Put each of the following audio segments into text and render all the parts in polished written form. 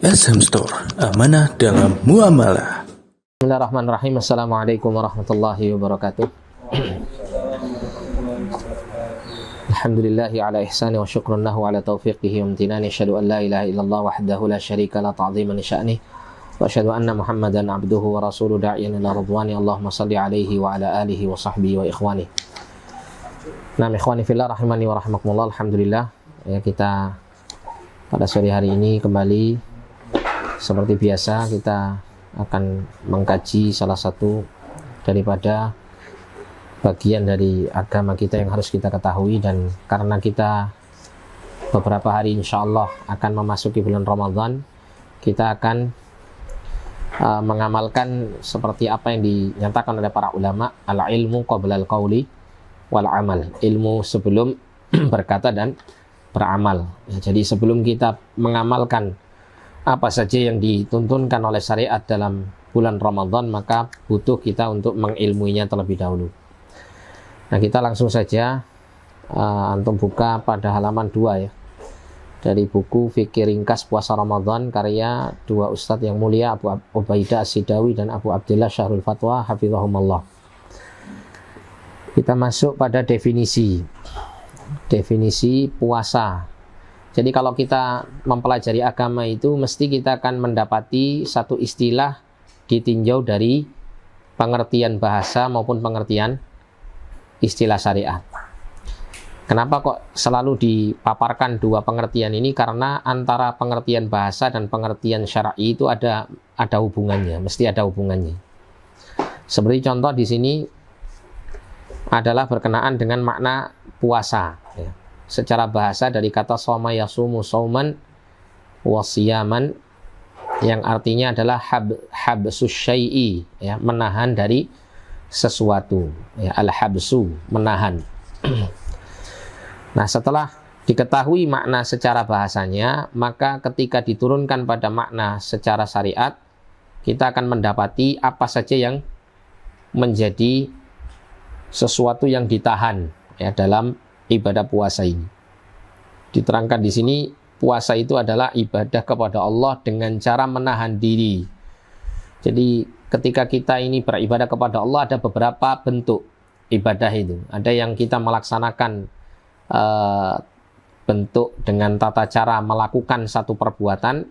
SM Store, amanah dalam muamalah. Bismillahirrahmanirrahim. Assalamualaikum warahmatullahi wabarakatuh. Alhamdulillahi ala ihsani wa syukrun lahu ala taufiqihi wa amtinani. Asyhadu an la ilaha illallah wahdahu la syarika la ta'ziman li sya'nih. Wa asyhadu anna Muhammadan abduhu wa rasuluhu da'iyan ila ridwani. Allahumma salli alaihi wa ala alihi wa sahbihi wa ikhwani. Nah, ikhwani fillah rahimani wa rahmakumullah. Alhamdulillah, ya, kita pada sore hari ini kembali seperti biasa kita akan mengkaji salah satu daripada bagian dari agama kita yang harus kita ketahui. Dan karena kita beberapa hari insyaallah akan memasuki bulan Ramadan, kita akan mengamalkan seperti apa yang dinyatakan oleh para ulama, al-ilmu qabla al-qawli wal amal, ilmu sebelum berkata dan beramal. Ya, jadi sebelum kita mengamalkan apa saja yang dituntunkan oleh syariat dalam bulan Ramadan, maka butuh kita untuk mengilmuinya terlebih dahulu. Nah, kita langsung saja antum buka pada halaman 2 ya, dari buku Fikih Ringkas Puasa Ramadan karya dua ustadz yang mulia, Abu Ubaidah As-Sidawi dan Abu Abdillah Syahrul Fatwa hafizahumullah. Kita masuk pada definisi puasa. Jadi kalau kita mempelajari agama itu mesti kita akan mendapati satu istilah ditinjau dari pengertian bahasa maupun pengertian istilah syariat. Kenapa kok selalu dipaparkan dua pengertian ini? Karena antara pengertian bahasa dan pengertian syar'i itu ada hubungannya, mesti ada hubungannya. Seperti contoh di sini adalah berkenaan dengan makna puasa, ya. Secara bahasa dari kata soma yasumu sauman wasiyaman, yang artinya adalah habsus syai'i, ya, menahan dari sesuatu, ya, al-habsu, menahan. Nah, setelah diketahui makna secara bahasanya, maka ketika diturunkan pada makna secara syariat, kita akan mendapati apa saja yang menjadi sesuatu yang ditahan, ya, dalam ibadah puasa ini. Diterangkan di sini, puasa itu adalah ibadah kepada Allah dengan cara menahan diri. Jadi ketika kita ini beribadah kepada Allah, ada beberapa bentuk ibadah itu. Ada yang kita melaksanakan bentuk dengan tata cara melakukan satu perbuatan.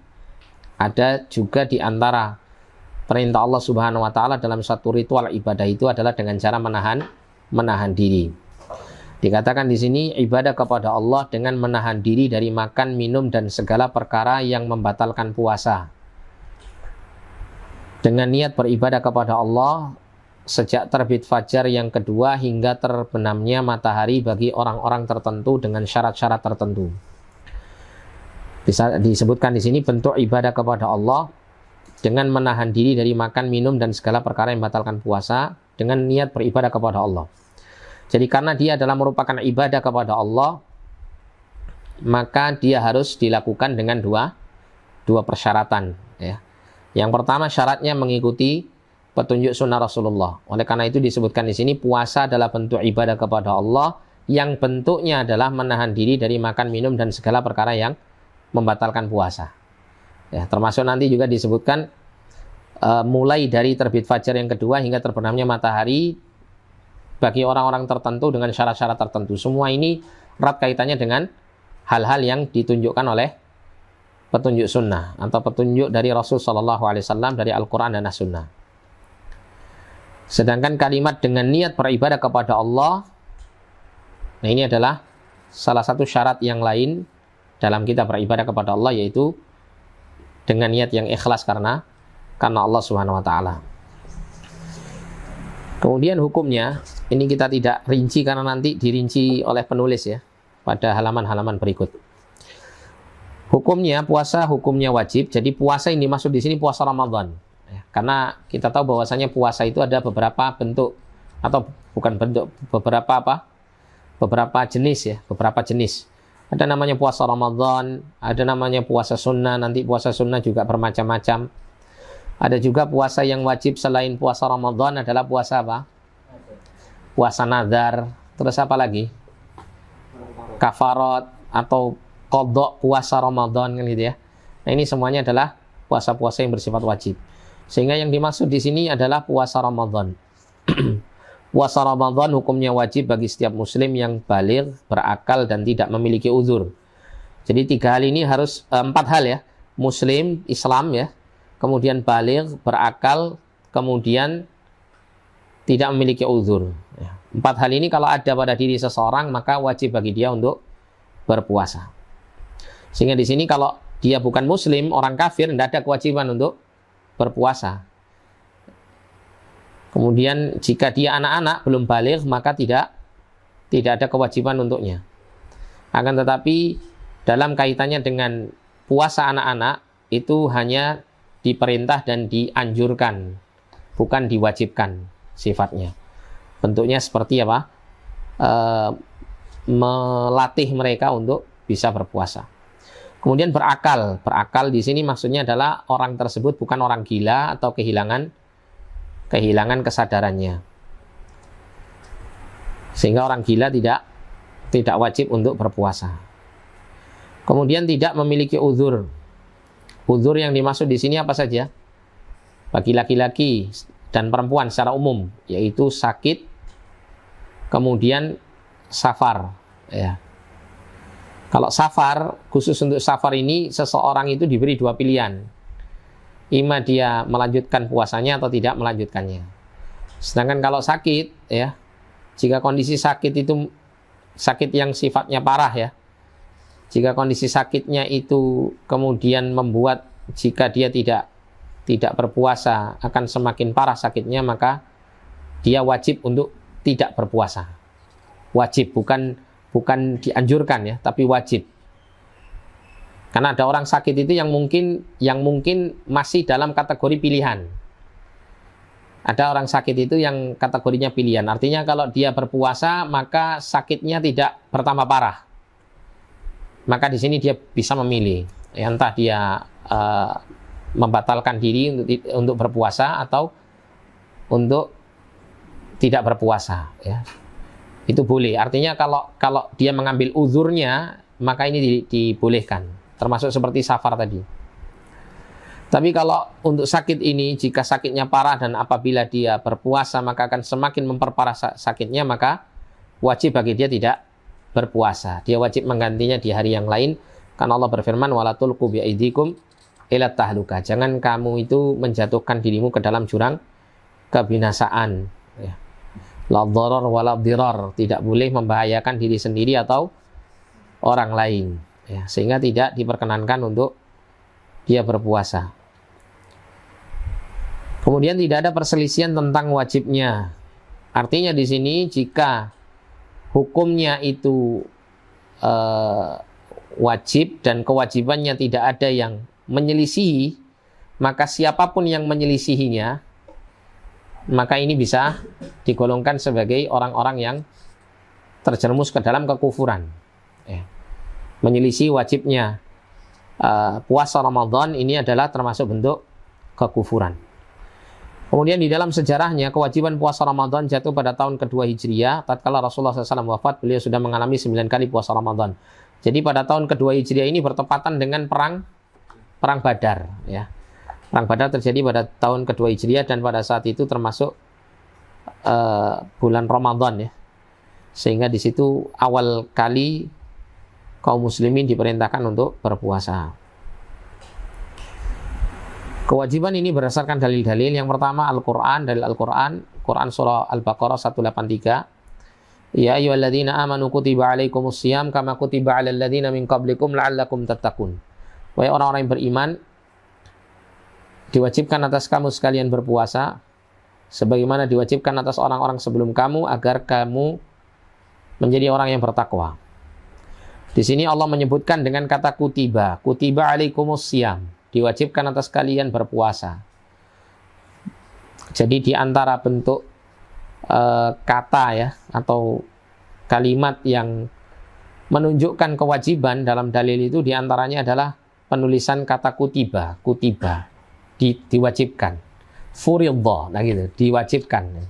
Ada juga di antara perintah Allah Subhanahu wa taala dalam satu ritual ibadah itu adalah dengan cara menahan diri. Dikatakan di sini ibadah kepada Allah dengan menahan diri dari makan, minum dan segala perkara yang membatalkan puasa. Dengan niat beribadah kepada Allah sejak terbit fajar yang kedua hingga terbenamnya matahari bagi orang-orang tertentu dengan syarat-syarat tertentu. Bisa disebutkan di sini bentuk ibadah kepada Allah dengan menahan diri dari makan, minum dan segala perkara yang membatalkan puasa dengan niat beribadah kepada Allah. Jadi karena dia adalah merupakan ibadah kepada Allah, maka dia harus dilakukan dengan dua persyaratan, ya. Yang pertama, syaratnya mengikuti petunjuk sunnah Rasulullah. Oleh karena itu disebutkan di sini puasa adalah bentuk ibadah kepada Allah yang bentuknya adalah menahan diri dari makan, minum dan segala perkara yang membatalkan puasa. Ya, termasuk nanti juga disebutkan mulai dari terbit fajar yang kedua hingga terbenamnya matahari bagi orang-orang tertentu dengan syarat-syarat tertentu. Semua ini erat kaitannya dengan hal-hal yang ditunjukkan oleh petunjuk sunnah atau petunjuk dari Rasul Shallallahu Alaihi Wasallam dari Al-Quran dan As-Sunnah. Sedangkan kalimat dengan niat beribadah kepada Allah, nah ini adalah salah satu syarat yang lain dalam kita beribadah kepada Allah, yaitu dengan niat yang ikhlas karena Allah Subhanahu Wa Taala. Kemudian hukumnya, ini kita tidak rinci karena nanti dirinci oleh penulis ya pada halaman-halaman berikut. Hukumnya puasa hukumnya wajib. Jadi puasa ini dimaksud di sini puasa Ramadan. Ya, karena kita tahu bahwasanya puasa itu ada beberapa bentuk atau bukan bentuk, beberapa jenis ya, beberapa jenis. Ada namanya puasa Ramadan, ada namanya puasa sunnah. Nanti puasa sunnah juga bermacam-macam. Ada juga puasa yang wajib selain puasa Ramadan adalah puasa apa? Puasa nazar. Terus apa lagi? Kafarat atau qadha puasa Ramadan kan gitu ya. Nah, ini semuanya adalah puasa-puasa yang bersifat wajib. Sehingga yang dimaksud di sini adalah puasa Ramadan. Puasa Ramadan hukumnya wajib bagi setiap muslim yang baligh, berakal dan tidak memiliki uzur. Jadi 3 hal ini harus 4 hal ya. Muslim, Islam ya. Kemudian baligh, berakal, kemudian tidak memiliki uzur. 4 hal ini kalau ada pada diri seseorang maka wajib bagi dia untuk berpuasa. Sehingga di sini kalau dia bukan muslim, orang kafir, tidak ada kewajiban untuk berpuasa. Kemudian jika dia anak-anak belum baligh maka tidak ada kewajiban untuknya. Akan tetapi dalam kaitannya dengan puasa anak-anak itu hanya diperintah dan dianjurkan, bukan diwajibkan sifatnya. Bentuknya seperti apa? Melatih mereka untuk bisa berpuasa. Kemudian berakal. Berakal di sini maksudnya adalah orang tersebut bukan orang gila atau kehilangan kesadarannya. Sehingga orang gila tidak wajib untuk berpuasa. Kemudian tidak memiliki uzur. Uzur yang dimaksud di sini apa saja? Bagi laki-laki dan perempuan secara umum, yaitu sakit, kemudian safar. Ya. Kalau safar, khusus untuk safar ini, seseorang itu diberi 2 pilihan. Ima dia melanjutkan puasanya atau tidak melanjutkannya. Sedangkan kalau sakit, ya, jika kondisi sakit itu sakit yang sifatnya parah ya, jika kondisi sakitnya itu kemudian membuat jika dia tidak berpuasa akan semakin parah sakitnya, maka dia wajib untuk tidak berpuasa. Wajib, bukan dianjurkan ya, tapi wajib. Karena ada orang sakit itu yang mungkin masih dalam kategori pilihan. Ada orang sakit itu yang kategorinya pilihan. Artinya kalau dia berpuasa maka sakitnya tidak bertambah parah. Maka di sini dia bisa memilih. Ya, entah dia membatalkan diri untuk berpuasa atau untuk tidak berpuasa. Ya. Itu boleh. Artinya kalau dia mengambil uzurnya maka ini dibolehkan. Termasuk seperti safar tadi. Tapi kalau untuk sakit ini, jika sakitnya parah dan apabila dia berpuasa maka akan semakin memperparah sakitnya, maka wajib bagi dia tidak berpuasa. Dia wajib menggantinya di hari yang lain. Karena Allah berfirman, wala tulqu biaidikum ila tahluka. Jangan kamu itu menjatuhkan dirimu ke dalam jurang kebinasaan. Ya. La dharar wala dhirar. Tidak boleh membahayakan diri sendiri atau orang lain. Ya, sehingga tidak diperkenankan untuk dia berpuasa. Kemudian tidak ada perselisihan tentang wajibnya. Artinya di sini jika hukumnya itu wajib dan kewajibannya tidak ada yang menyelisihi, maka siapapun yang menyelisihinya, maka ini bisa digolongkan sebagai orang-orang yang terjerumus ke dalam kekufuran. Ya. Menyelisih wajibnya puasa Ramadan ini adalah termasuk bentuk kekufuran. Kemudian di dalam sejarahnya kewajiban puasa Ramadan jatuh pada tahun kedua Hijriah. Tatkala Rasulullah SAW wafat, beliau sudah mengalami 9 kali puasa Ramadan. Jadi pada tahun kedua Hijriah ini bertepatan dengan perang Badar. Ya. Perang Badar terjadi pada tahun kedua Hijriah dan pada saat itu termasuk bulan Ramadan ya. Sehingga di situ awal kali kaum muslimin diperintahkan untuk berpuasa. Kewajiban ini berdasarkan dalil-dalil. Yang pertama Al-Quran, dalil Al-Quran, Quran surah Al-Baqarah 183. Ya ayyuhalladzina amanu kutiba alaikumus syiyam kama kutiba alal ladzina min qablikum la'allakum tattaqun. Wahai orang-orang yang beriman, diwajibkan atas kamu sekalian berpuasa sebagaimana diwajibkan atas orang-orang sebelum kamu agar kamu menjadi orang yang bertakwa. Di sini Allah menyebutkan dengan kata kutiba alaikumus syiyam, diwajibkan atas kalian berpuasa. Jadi di antara bentuk kata ya atau kalimat yang menunjukkan kewajiban dalam dalil itu diantaranya adalah penulisan kata kutiba, diwajibkan, furidha, nah gitu, diwajibkan.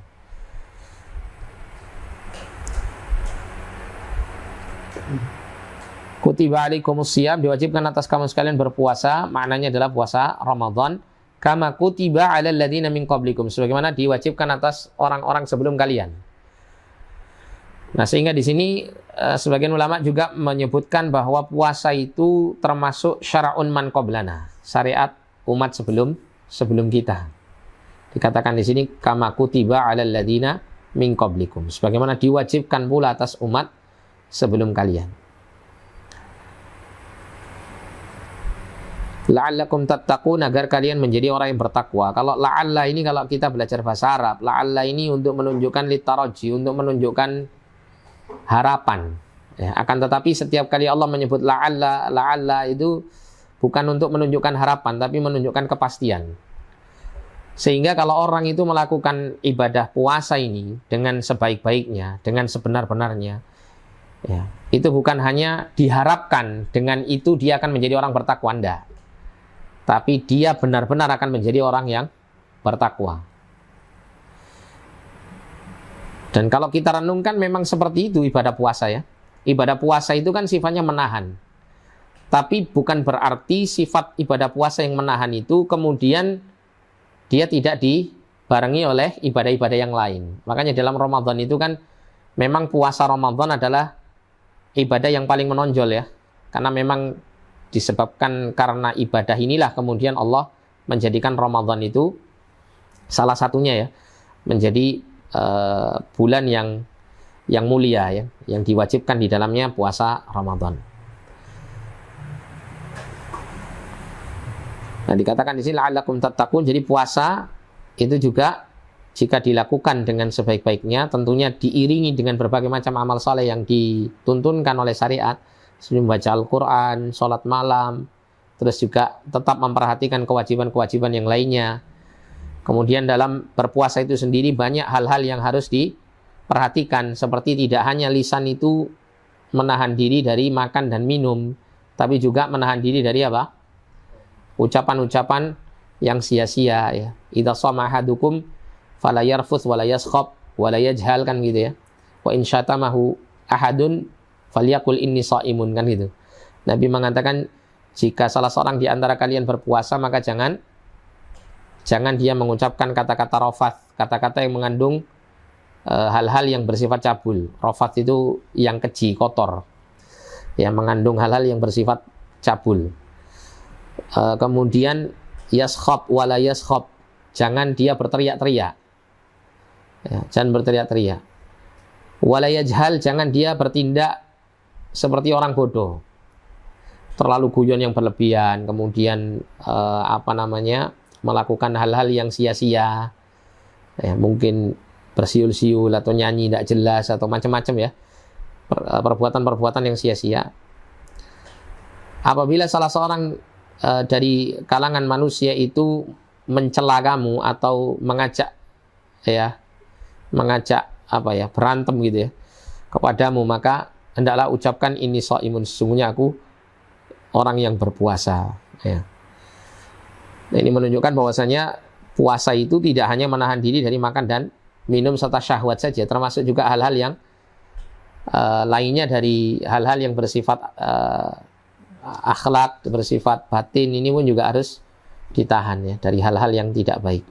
Kutiba alaikumusiyam, diwajibkan atas kamu sekalian berpuasa, maknanya adalah puasa Ramadan. Kama kutiba alal ladzina min qablikum, sebagaimana diwajibkan atas orang-orang sebelum kalian. Nah, sehingga di sini sebagian ulama juga menyebutkan bahwa puasa itu termasuk syara'un man qablana, syariat umat sebelum kita. Dikatakan di sini kama kutiba alal ladzina min qablikum, sebagaimana diwajibkan pula atas umat sebelum kalian. La'allakum tattaqun, agar kalian menjadi orang yang bertakwa. Kalau la'alla ini, kalau kita belajar bahasa Arab, la'alla ini untuk menunjukkan litaraji, untuk menunjukkan harapan. Ya, akan tetapi setiap kali Allah menyebut la'alla itu bukan untuk menunjukkan harapan, tapi menunjukkan kepastian. Sehingga kalau orang itu melakukan ibadah puasa ini dengan sebaik-baiknya, dengan sebenar-benarnya, ya, itu bukan hanya diharapkan dengan itu dia akan menjadi orang bertakwa, enggak. Tapi dia benar-benar akan menjadi orang yang bertakwa. Dan kalau kita renungkan memang seperti itu ibadah puasa ya. Ibadah puasa itu kan sifatnya menahan. Tapi bukan berarti sifat ibadah puasa yang menahan itu kemudian dia tidak dibarengi oleh ibadah-ibadah yang lain. Makanya dalam Ramadan itu kan memang puasa Ramadan adalah ibadah yang paling menonjol ya. Karena memang disebabkan karena ibadah inilah kemudian Allah menjadikan Ramadan itu salah satunya ya menjadi bulan yang mulia ya, yang diwajibkan di dalamnya puasa Ramadan. Nah, dikatakan di sini la'allakum tattaqun, jadi puasa itu juga jika dilakukan dengan sebaik-baiknya tentunya diiringi dengan berbagai macam amal saleh yang dituntunkan oleh syariat. Sebelum membaca Al-Quran, sholat malam, terus juga tetap memperhatikan kewajiban-kewajiban yang lainnya. Kemudian dalam berpuasa itu sendiri banyak hal-hal yang harus diperhatikan, seperti tidak hanya lisan itu menahan diri dari makan dan minum, tapi juga menahan diri dari apa? Ucapan-ucapan yang sia-sia ya. Idza shama ahadukum fala yarfuth wala yaskhab wala yajhal, kan gitu ya. Wa in syatamahu ahadun falyakul inni shaimun, kan gitu. Nabi mengatakan jika salah seorang di antara kalian berpuasa maka jangan dia mengucapkan kata-kata rafath, kata-kata yang mengandung hal-hal yang bersifat cabul. Rafath itu yang keji, kotor. Ya, mengandung hal-hal yang bersifat cabul. Kemudian yaskhab wala yaskhab, jangan dia berteriak-teriak. Ya, jangan berteriak-teriak. Wala yajhal, jangan dia bertindak seperti orang bodoh, terlalu guyon yang berlebihan, kemudian melakukan hal-hal yang sia-sia, ya, mungkin bersiul-siul atau nyanyi tidak jelas atau macam-macam ya, perbuatan-perbuatan yang sia-sia. Apabila salah seorang dari kalangan manusia itu mencela kamu atau mengajak berantem gitu ya kepadamu, maka hendaklah ucapkan ini shaimun, sesungguhnya aku orang yang berpuasa ya. Nah, ini menunjukkan bahwasanya puasa itu tidak hanya menahan diri dari makan dan minum serta syahwat saja, termasuk juga hal-hal yang lainnya dari hal-hal yang bersifat akhlak, bersifat batin, ini pun juga harus ditahan ya dari hal-hal yang tidak baik.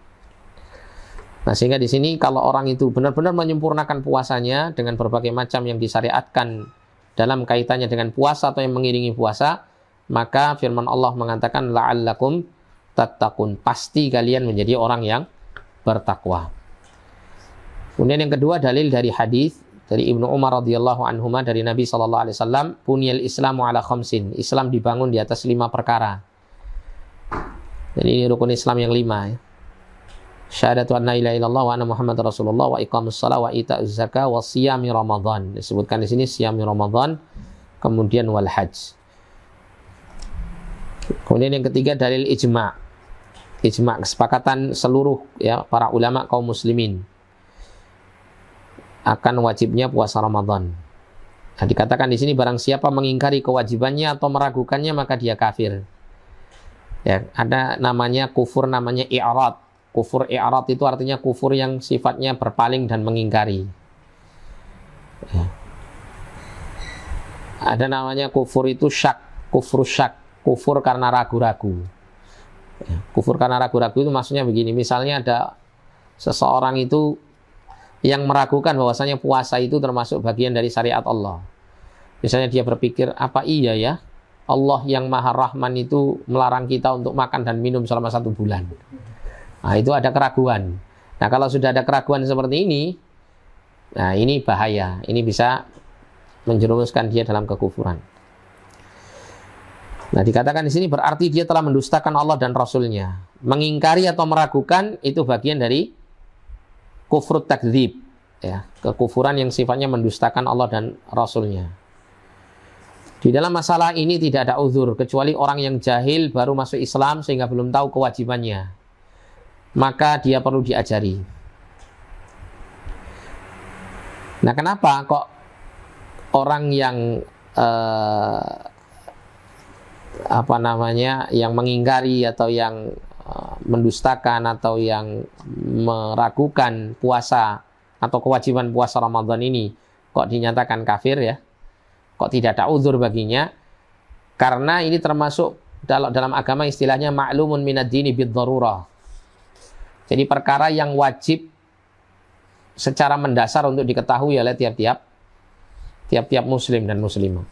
Nah, sehingga di sini kalau orang itu benar-benar menyempurnakan puasanya dengan berbagai macam yang disyariatkan dalam kaitannya dengan puasa atau yang mengiringi puasa, maka firman Allah mengatakan la'allakum tattaqun, pasti kalian menjadi orang yang bertakwa. Kemudian yang kedua, dalil dari hadis dari Ibnu Umar radhiyallahu anhuma dari Nabi sallallahu alaihi wasallam, bunyal Islamu ala khamsin, Islam dibangun di atas 5 perkara. Jadi ini rukun Islam yang 5 ya. Syahadatu an la ilaha illallah wa anna Muhammadar Rasulullah wa iqamus shalah wa ita'uz zakah wa siyami Ramadan. Disebutkan di sini siyami Ramadan, kemudian wal hajj. Kemudian yang ketiga dalil ijma'. Ijma', kesepakatan seluruh ya para ulama kaum muslimin akan wajibnya puasa Ramadan. Nah, dikatakan di sini barang siapa mengingkari kewajibannya atau meragukannya maka dia kafir. Ya, ada namanya kufur, namanya i'rad. Kufur i'rad itu artinya kufur yang sifatnya berpaling dan mengingkari. Ya. Ada namanya kufur itu syak, kufur syak, kufur karena ragu-ragu. Ya, kufur karena ragu-ragu itu maksudnya begini, misalnya ada seseorang itu yang meragukan bahwasanya puasa itu termasuk bagian dari syariat Allah. Misalnya dia berpikir, apa iya ya Allah yang Maha Rahman itu melarang kita untuk makan dan minum selama 1 bulan. Nah, itu ada keraguan. Nah, kalau sudah ada keraguan seperti ini, nah ini bahaya. Ini bisa menjerumuskan dia dalam kekufuran. Nah, dikatakan di sini berarti dia telah mendustakan Allah dan Rasul-Nya. Mengingkari atau meragukan itu bagian dari kufrut takdzib, ya, kekufuran yang sifatnya mendustakan Allah dan Rasul-Nya. Di dalam masalah ini tidak ada uzur kecuali orang yang jahil baru masuk Islam sehingga belum tahu kewajibannya. Maka dia perlu diajari. Nah, kenapa kok orang yang yang mengingkari atau yang mendustakan atau yang meragukan puasa atau kewajiban puasa Ramadan ini kok dinyatakan kafir ya? Kok tidak ada uzur baginya? Karena ini termasuk dalam agama istilahnya ma'lumun minad dini bid-darurah. Jadi perkara yang wajib secara mendasar untuk diketahui oleh tiap-tiap muslim dan muslimah.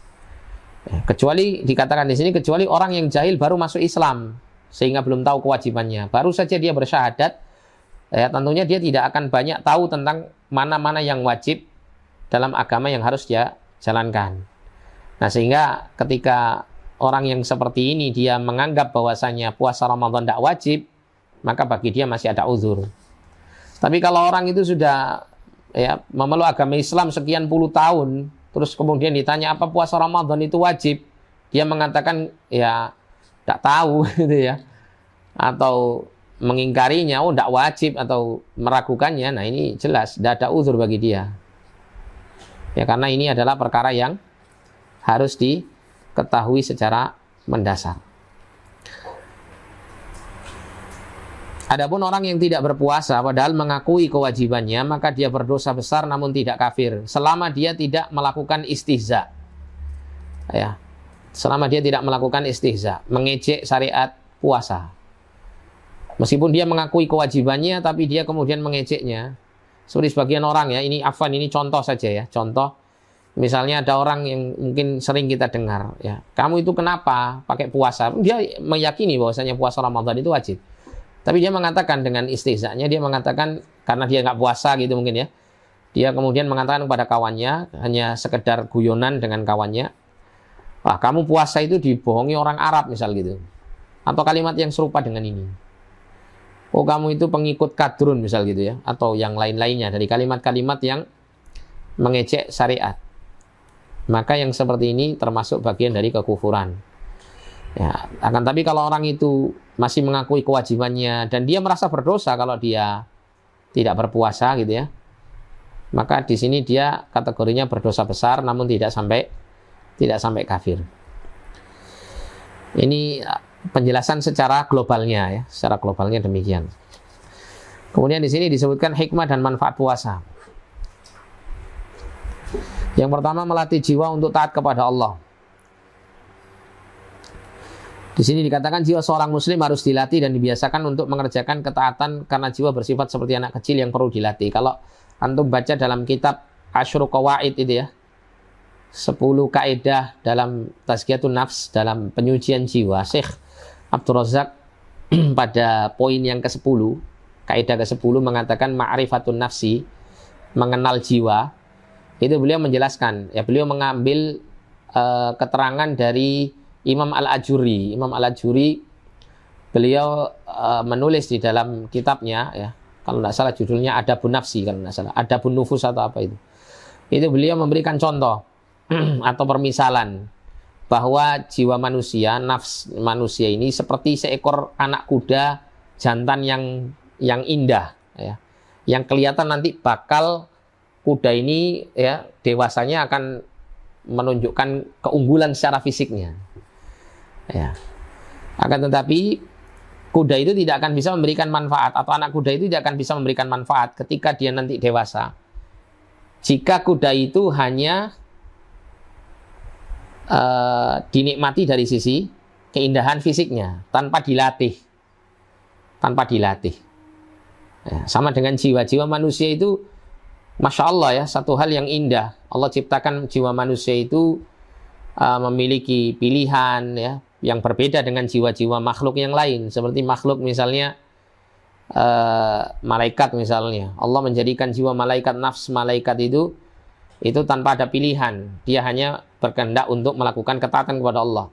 Kecuali dikatakan di sini kecuali orang yang jahil baru masuk Islam sehingga belum tahu kewajibannya. Baru saja dia bersyahadat, ya tentunya dia tidak akan banyak tahu tentang mana-mana yang wajib dalam agama yang harus dia jalankan. Nah, sehingga ketika orang yang seperti ini dia menganggap bahwasanya puasa Ramadan tidak wajib, maka bagi dia masih ada uzur. Tapi kalau orang itu sudah ya memeluk agama Islam sekian puluh tahun, terus kemudian ditanya apa puasa Ramadan itu wajib, dia mengatakan ya tidak tahu gitu ya, atau mengingkarinya, oh tidak wajib atau meragukannya. Nah, ini jelas tidak ada uzur bagi dia. Ya, karena ini adalah perkara yang harus diketahui secara mendasar. Adapun orang yang tidak berpuasa padahal mengakui kewajibannya, maka dia berdosa besar namun tidak kafir selama dia tidak melakukan istihza. Ya. Selama dia tidak melakukan istihza, mengejek syariat puasa. Meskipun dia mengakui kewajibannya tapi dia kemudian mengejeknya. Seperti sebagian orang ya, ini contoh saja ya, contoh. Misalnya ada orang yang mungkin sering kita dengar ya, kamu itu kenapa pakai puasa? Dia meyakini bahwasanya puasa Ramadan itu wajib. Tapi dia mengatakan dengan istihzanya, dia mengatakan karena dia nggak puasa gitu mungkin ya. Dia kemudian mengatakan kepada kawannya, hanya sekedar guyonan dengan kawannya, wah kamu puasa itu dibohongi orang Arab misal gitu. Atau kalimat yang serupa dengan ini. Oh kamu itu pengikut kadrun misal gitu ya. Atau yang lain-lainnya dari kalimat-kalimat yang mengejek syariat. Maka yang seperti ini termasuk bagian dari kekufuran. Ya, akan tapi kalau orang itu masih mengakui kewajibannya dan dia merasa berdosa kalau dia tidak berpuasa gitu ya, maka di sini dia kategorinya berdosa besar namun tidak sampai kafir. Ini penjelasan secara globalnya ya, secara globalnya demikian. Kemudian di sini disebutkan hikmah dan manfaat puasa. Yang pertama, melatih jiwa untuk taat kepada Allah. Di sini dikatakan jiwa seorang muslim harus dilatih dan dibiasakan untuk mengerjakan ketaatan karena jiwa bersifat seperti anak kecil yang perlu dilatih. Kalau antum baca dalam kitab Asyru Qawaid itu ya, 10 kaidah dalam tazkiyatun nafs, dalam penyucian jiwa, Syekh Abdul Razak pada poin yang ke-10, kaidah ke-10 mengatakan ma'rifatun nafsi, mengenal jiwa. Itu beliau menjelaskan, ya beliau mengambil keterangan dari Imam Al-Ajuri. Imam Al-Ajuri beliau menulis di dalam kitabnya ya, kalau tidak salah judulnya Adabun Nafsi, kalau tidak salah Adabun Nufus atau apa itu. Itu beliau memberikan contoh atau permisalan bahwa jiwa manusia, nafs manusia ini seperti seekor anak kuda jantan yang indah ya. Yang kelihatan nanti bakal kuda ini ya dewasanya akan menunjukkan keunggulan secara fisiknya. Ya. Akan tetapi kuda itu tidak akan bisa memberikan manfaat, atau anak kuda itu tidak akan bisa memberikan manfaat ketika dia nanti dewasa. Jika kuda itu hanya dinikmati dari sisi keindahan fisiknya tanpa dilatih. Ya, sama dengan jiwa manusia itu, Masya Allah ya, satu hal yang indah. Allah ciptakan jiwa manusia itu memiliki pilihan ya, yang berbeda dengan jiwa-jiwa makhluk yang lain. Seperti makhluk misalnya malaikat misalnya. Allah menjadikan jiwa malaikat, nafs malaikat itu tanpa ada pilihan. Dia hanya berkehendak untuk melakukan ketaatan kepada Allah.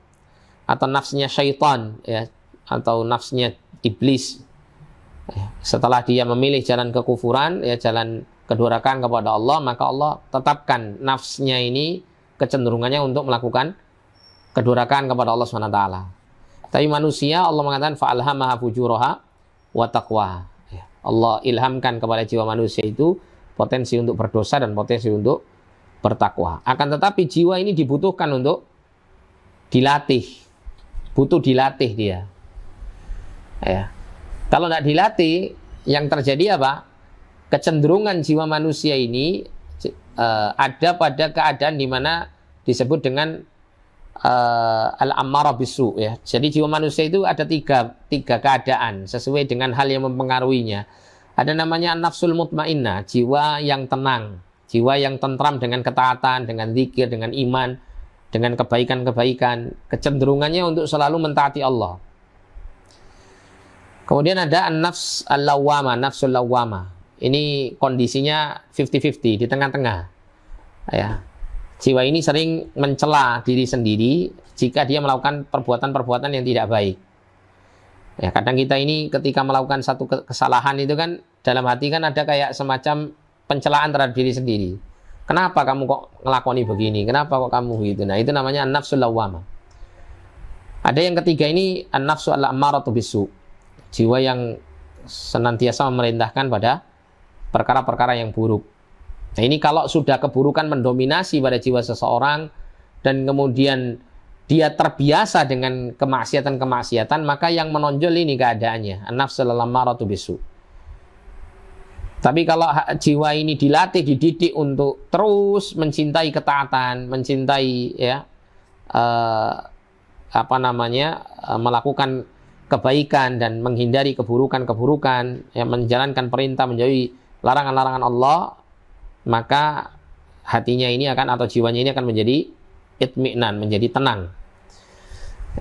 Atau nafsnya syaitan ya, atau nafsnya iblis. Setelah dia memilih jalan kekufuran ya, jalan kedurhakaan kepada Allah, maka Allah tetapkan nafsnya ini kecenderungannya untuk melakukan kedurhakaan kepada Allah SWT. Tapi manusia, Allah mengatakan fa'alhamaha fujuraha wa taqwa. Allah ilhamkan kepada jiwa manusia itu potensi untuk berdosa dan potensi untuk bertakwa. Akan tetapi jiwa ini dibutuhkan untuk dilatih. Butuh dilatih dia. Ya. Kalau tidak dilatih, yang terjadi apa? Kecenderungan jiwa manusia ini ada pada keadaan di mana disebut dengan al-ammarah bisu ya. Jadi jiwa manusia itu ada tiga keadaan sesuai dengan hal yang mempengaruhinya. Ada namanya nafsul mutmainnah, jiwa yang tenang, jiwa yang tentram dengan ketaatan, dengan zikir, dengan iman, dengan kebaikan-kebaikan, kecenderungannya untuk selalu mentaati Allah. Kemudian ada an-nafs al-lawwamah, nafsul lawwamah. Ini kondisinya 50-50, di tengah-tengah. Ya. Jiwa ini sering mencela diri sendiri jika dia melakukan perbuatan-perbuatan yang tidak baik. Ya, kadang kita ini ketika melakukan satu kesalahan itu kan dalam hati kan ada kayak semacam pencelaan terhadap diri sendiri. Kenapa kamu kok ngelakoni begini? Kenapa kok kamu gitu? Nah, itu namanya an-nafsul lawwamah. Ada yang ketiga ini an-nafsu al-ammaratu bisu. Jiwa yang senantiasa memerintahkan pada perkara-perkara yang buruk. Nah, ini kalau sudah keburukan mendominasi pada jiwa seseorang dan kemudian dia terbiasa dengan kemaksiatan-kemaksiatan, maka yang menonjol ini keadaannya an-nafsul ammaratu bisu. Tapi kalau jiwa ini dilatih, dididik untuk terus mencintai ketaatan, mencintai ya melakukan kebaikan dan menghindari keburukan-keburukan, ya, menjalankan perintah, menjauhi larangan-larangan Allah, maka hatinya ini akan, atau jiwanya ini akan menjadi itmi'nan, menjadi tenang.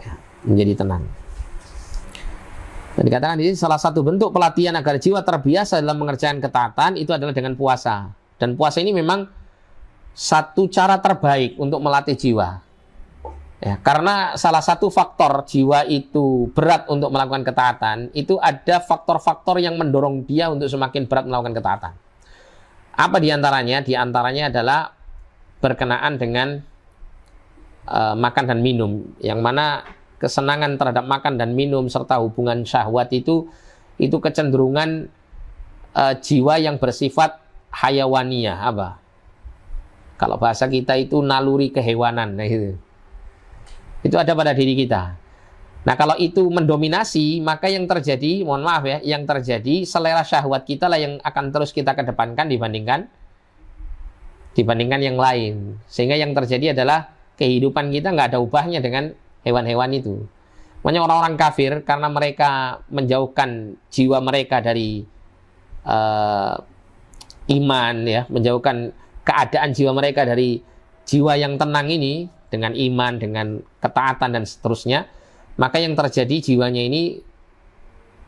Ya, menjadi tenang. Dan dikatakan di sini salah satu bentuk pelatihan agar jiwa terbiasa dalam mengerjakan ketaatan itu adalah dengan puasa. Dan puasa ini memang satu cara terbaik untuk melatih jiwa. Ya, karena salah satu faktor jiwa itu berat untuk melakukan ketaatan, itu ada faktor-faktor yang mendorong dia untuk semakin berat melakukan ketaatan. Apa diantaranya? Diantaranya adalah berkenaan dengan makan dan minum, yang mana kesenangan terhadap makan dan minum serta hubungan syahwat itu kecenderungan jiwa yang bersifat hayawaniyah. Apa? Kalau bahasa kita itu naluri kehewanan, nah itu. Itu ada pada diri kita. Nah, kalau itu mendominasi, maka yang terjadi, mohon maaf ya, yang terjadi selera syahwat kita lah yang akan terus kita kedepankan dibandingkan yang lain. Sehingga yang terjadi adalah kehidupan kita nggak ada ubahnya dengan hewan-hewan itu. Makanya orang-orang kafir, karena mereka menjauhkan jiwa mereka dari iman, ya, menjauhkan keadaan jiwa mereka dari jiwa yang tenang ini, dengan iman, dengan ketaatan dan seterusnya, maka yang terjadi jiwanya ini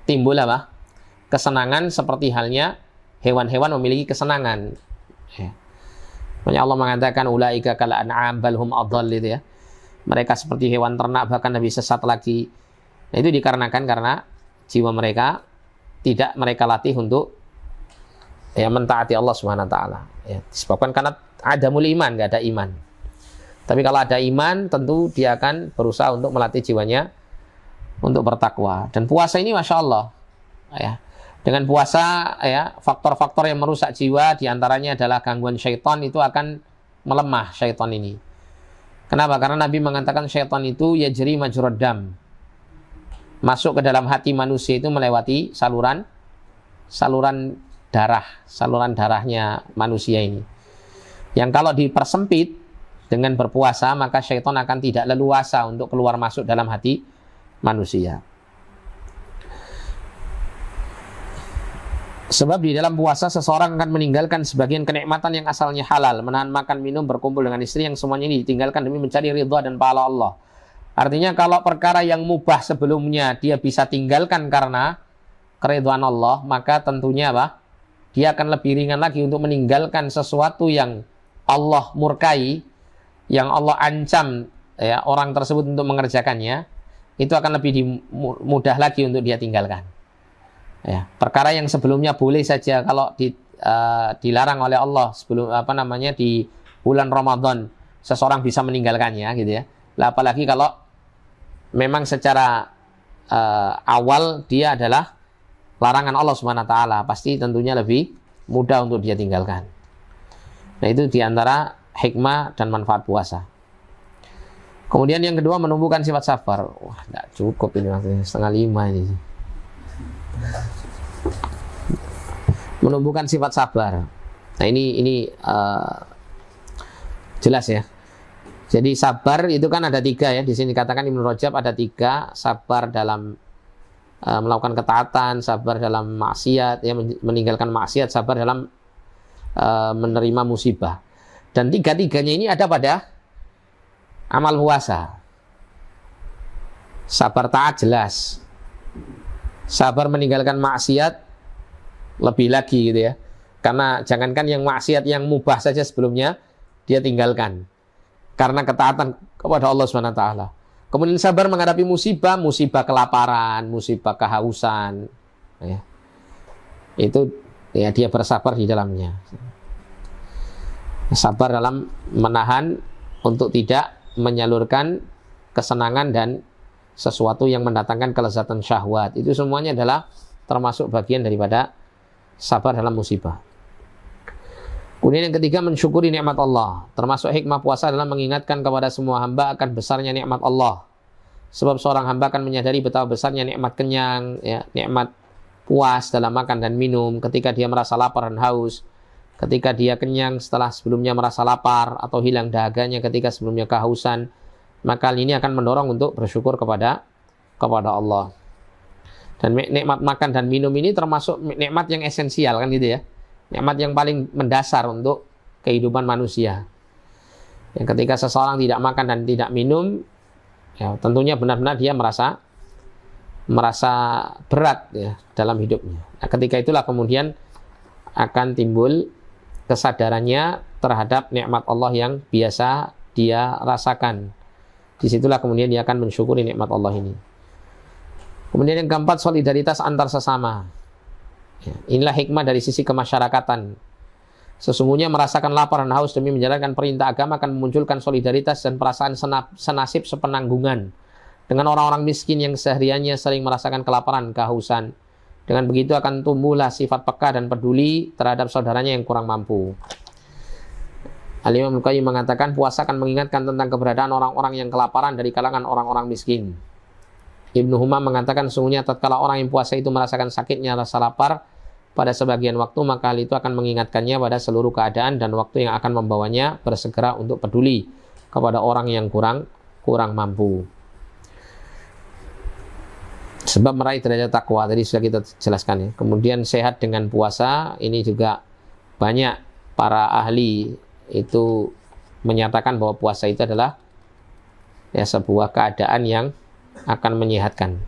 timbul apa? Kesenangan seperti halnya hewan-hewan memiliki kesenangan. Ya. Makanya Allah mengatakan ulaika kal an'am bal hum adall, itu ya. Mereka seperti hewan ternak, bahkan lebih sesat lagi. Nah, itu dikarenakan karena jiwa mereka tidak mereka latih untuk ya mentaati Allah Subhanahu wa taala. Ya, disebabkan karena adamul iman, enggak ada iman. Tapi kalau ada iman, tentu dia akan berusaha untuk melatih jiwanya untuk bertakwa. Dan puasa ini Masya Allah, ya, dengan puasa, ya, faktor-faktor yang merusak jiwa diantaranya adalah gangguan syaitan, itu akan melemah syaitan ini. Kenapa? Karena Nabi mengatakan syaitan itu yajri majrad dam, masuk ke dalam hati manusia itu melewati saluran darahnya manusia ini. Yang kalau dipersempit, dengan berpuasa, maka syaitan akan tidak leluasa untuk keluar masuk dalam hati manusia. Sebab di dalam puasa seseorang akan meninggalkan sebagian kenikmatan yang asalnya halal, menahan makan, minum, berkumpul dengan istri, yang semuanya ini ditinggalkan demi mencari ridha dan pahala Allah. Artinya kalau perkara yang mubah sebelumnya dia bisa tinggalkan karena keridhaan Allah, maka tentunya apa? Dia akan lebih ringan lagi untuk meninggalkan sesuatu yang Allah murkai, yang Allah ancam ya, orang tersebut untuk mengerjakannya, itu akan lebih mudah lagi untuk dia tinggalkan. Ya, perkara yang sebelumnya boleh saja kalau dilarang oleh Allah sebelum di bulan Ramadan seseorang bisa meninggalkannya gitu ya. Lah, apalagi kalau memang secara awal dia adalah larangan Allah Subhanahu wa taala, pasti tentunya lebih mudah untuk dia tinggalkan. Nah, itu diantara hikmah dan manfaat puasa. Kemudian yang kedua, menumbuhkan sifat sabar. Wah, tidak cukup ini waktunya, 4:30 ini. Menumbuhkan sifat sabar. Nah, ini jelas ya. Jadi sabar itu kan ada 3 ya. Di sini dikatakan Ibnu Rajab ada 3, sabar dalam melakukan ketaatan, sabar dalam maksiat, ya, meninggalkan maksiat, sabar dalam menerima musibah. Dan 3-tiganya ini ada pada amal puasa. Sabar taat jelas, sabar meninggalkan maksiat lebih lagi gitu ya. Karena jangankan yang maksiat yang mubah saja sebelumnya dia tinggalkan karena ketaatan kepada Allah Subhanahu wa taala. Kemudian sabar menghadapi musibah, musibah kelaparan, musibah kehausan, ya. Itu ya dia bersabar di dalamnya. Sabar dalam menahan untuk tidak menyalurkan kesenangan dan sesuatu yang mendatangkan kelezatan syahwat. Itu semuanya adalah termasuk bagian daripada sabar dalam musibah. Kemudian yang ketiga, mensyukuri nikmat Allah. Termasuk hikmah puasa adalah mengingatkan kepada semua hamba akan besarnya nikmat Allah. Sebab seorang hamba akan menyadari betapa besarnya nikmat kenyang, ya, nikmat puas dalam makan dan minum, ketika dia merasa lapar dan haus, ketika dia kenyang setelah sebelumnya merasa lapar, atau hilang dahaganya ketika sebelumnya kehausan. Maka ini akan mendorong untuk bersyukur kepada Allah. Dan nikmat makan dan minum ini termasuk nikmat yang esensial kan gitu ya. Nikmat yang paling mendasar untuk kehidupan manusia. Yang ketika seseorang tidak makan dan tidak minum, ya tentunya benar-benar dia merasa berat ya dalam hidupnya. Nah, ketika itulah kemudian akan timbul kesadarannya terhadap nikmat Allah yang biasa dia rasakan. Disitulah kemudian dia akan mensyukuri nikmat Allah ini. Kemudian yang keempat, solidaritas antar sesama. Ya, inilah hikmah dari sisi kemasyarakatan. Sesungguhnya merasakan lapar dan haus demi menjalankan perintah agama akan memunculkan solidaritas dan perasaan senasib sepenanggungan dengan orang-orang miskin yang sehariannya sering merasakan kelaparan, kehausan. Dengan begitu akan tumbuhlah sifat peka dan peduli terhadap saudaranya yang kurang mampu. Al-Imam Al-Qayyim mengatakan puasa akan mengingatkan tentang keberadaan orang-orang yang kelaparan dari kalangan orang-orang miskin. Ibnu Humam mengatakan sesungguhnya tatkala orang yang puasa itu merasakan sakitnya rasa lapar pada sebagian waktu, maka hal itu akan mengingatkannya pada seluruh keadaan dan waktu yang akan membawanya bersegera untuk peduli kepada orang yang kurang mampu. Sebab meraih derajat takwa tadi sudah kita jelaskan ya. Kemudian sehat dengan puasa, ini juga banyak para ahli itu menyatakan bahwa puasa itu adalah ya sebuah keadaan yang akan menyehatkan.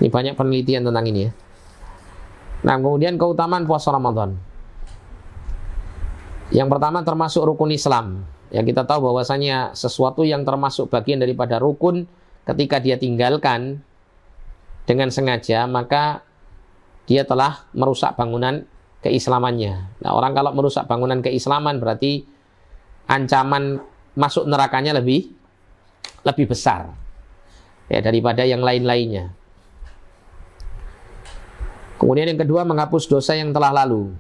Ini banyak penelitian tentang ini ya. Nah, kemudian keutamaan puasa Ramadan. Yang pertama termasuk rukun Islam. Ya, kita tahu bahwasanya sesuatu yang termasuk bagian daripada rukun ketika dia tinggalkan dengan sengaja, maka dia telah merusak bangunan keislamannya. Nah, orang kalau merusak bangunan keislaman berarti ancaman masuk nerakanya lebih besar ya daripada yang lain-lainnya. Kemudian yang kedua, menghapus dosa yang telah lalu.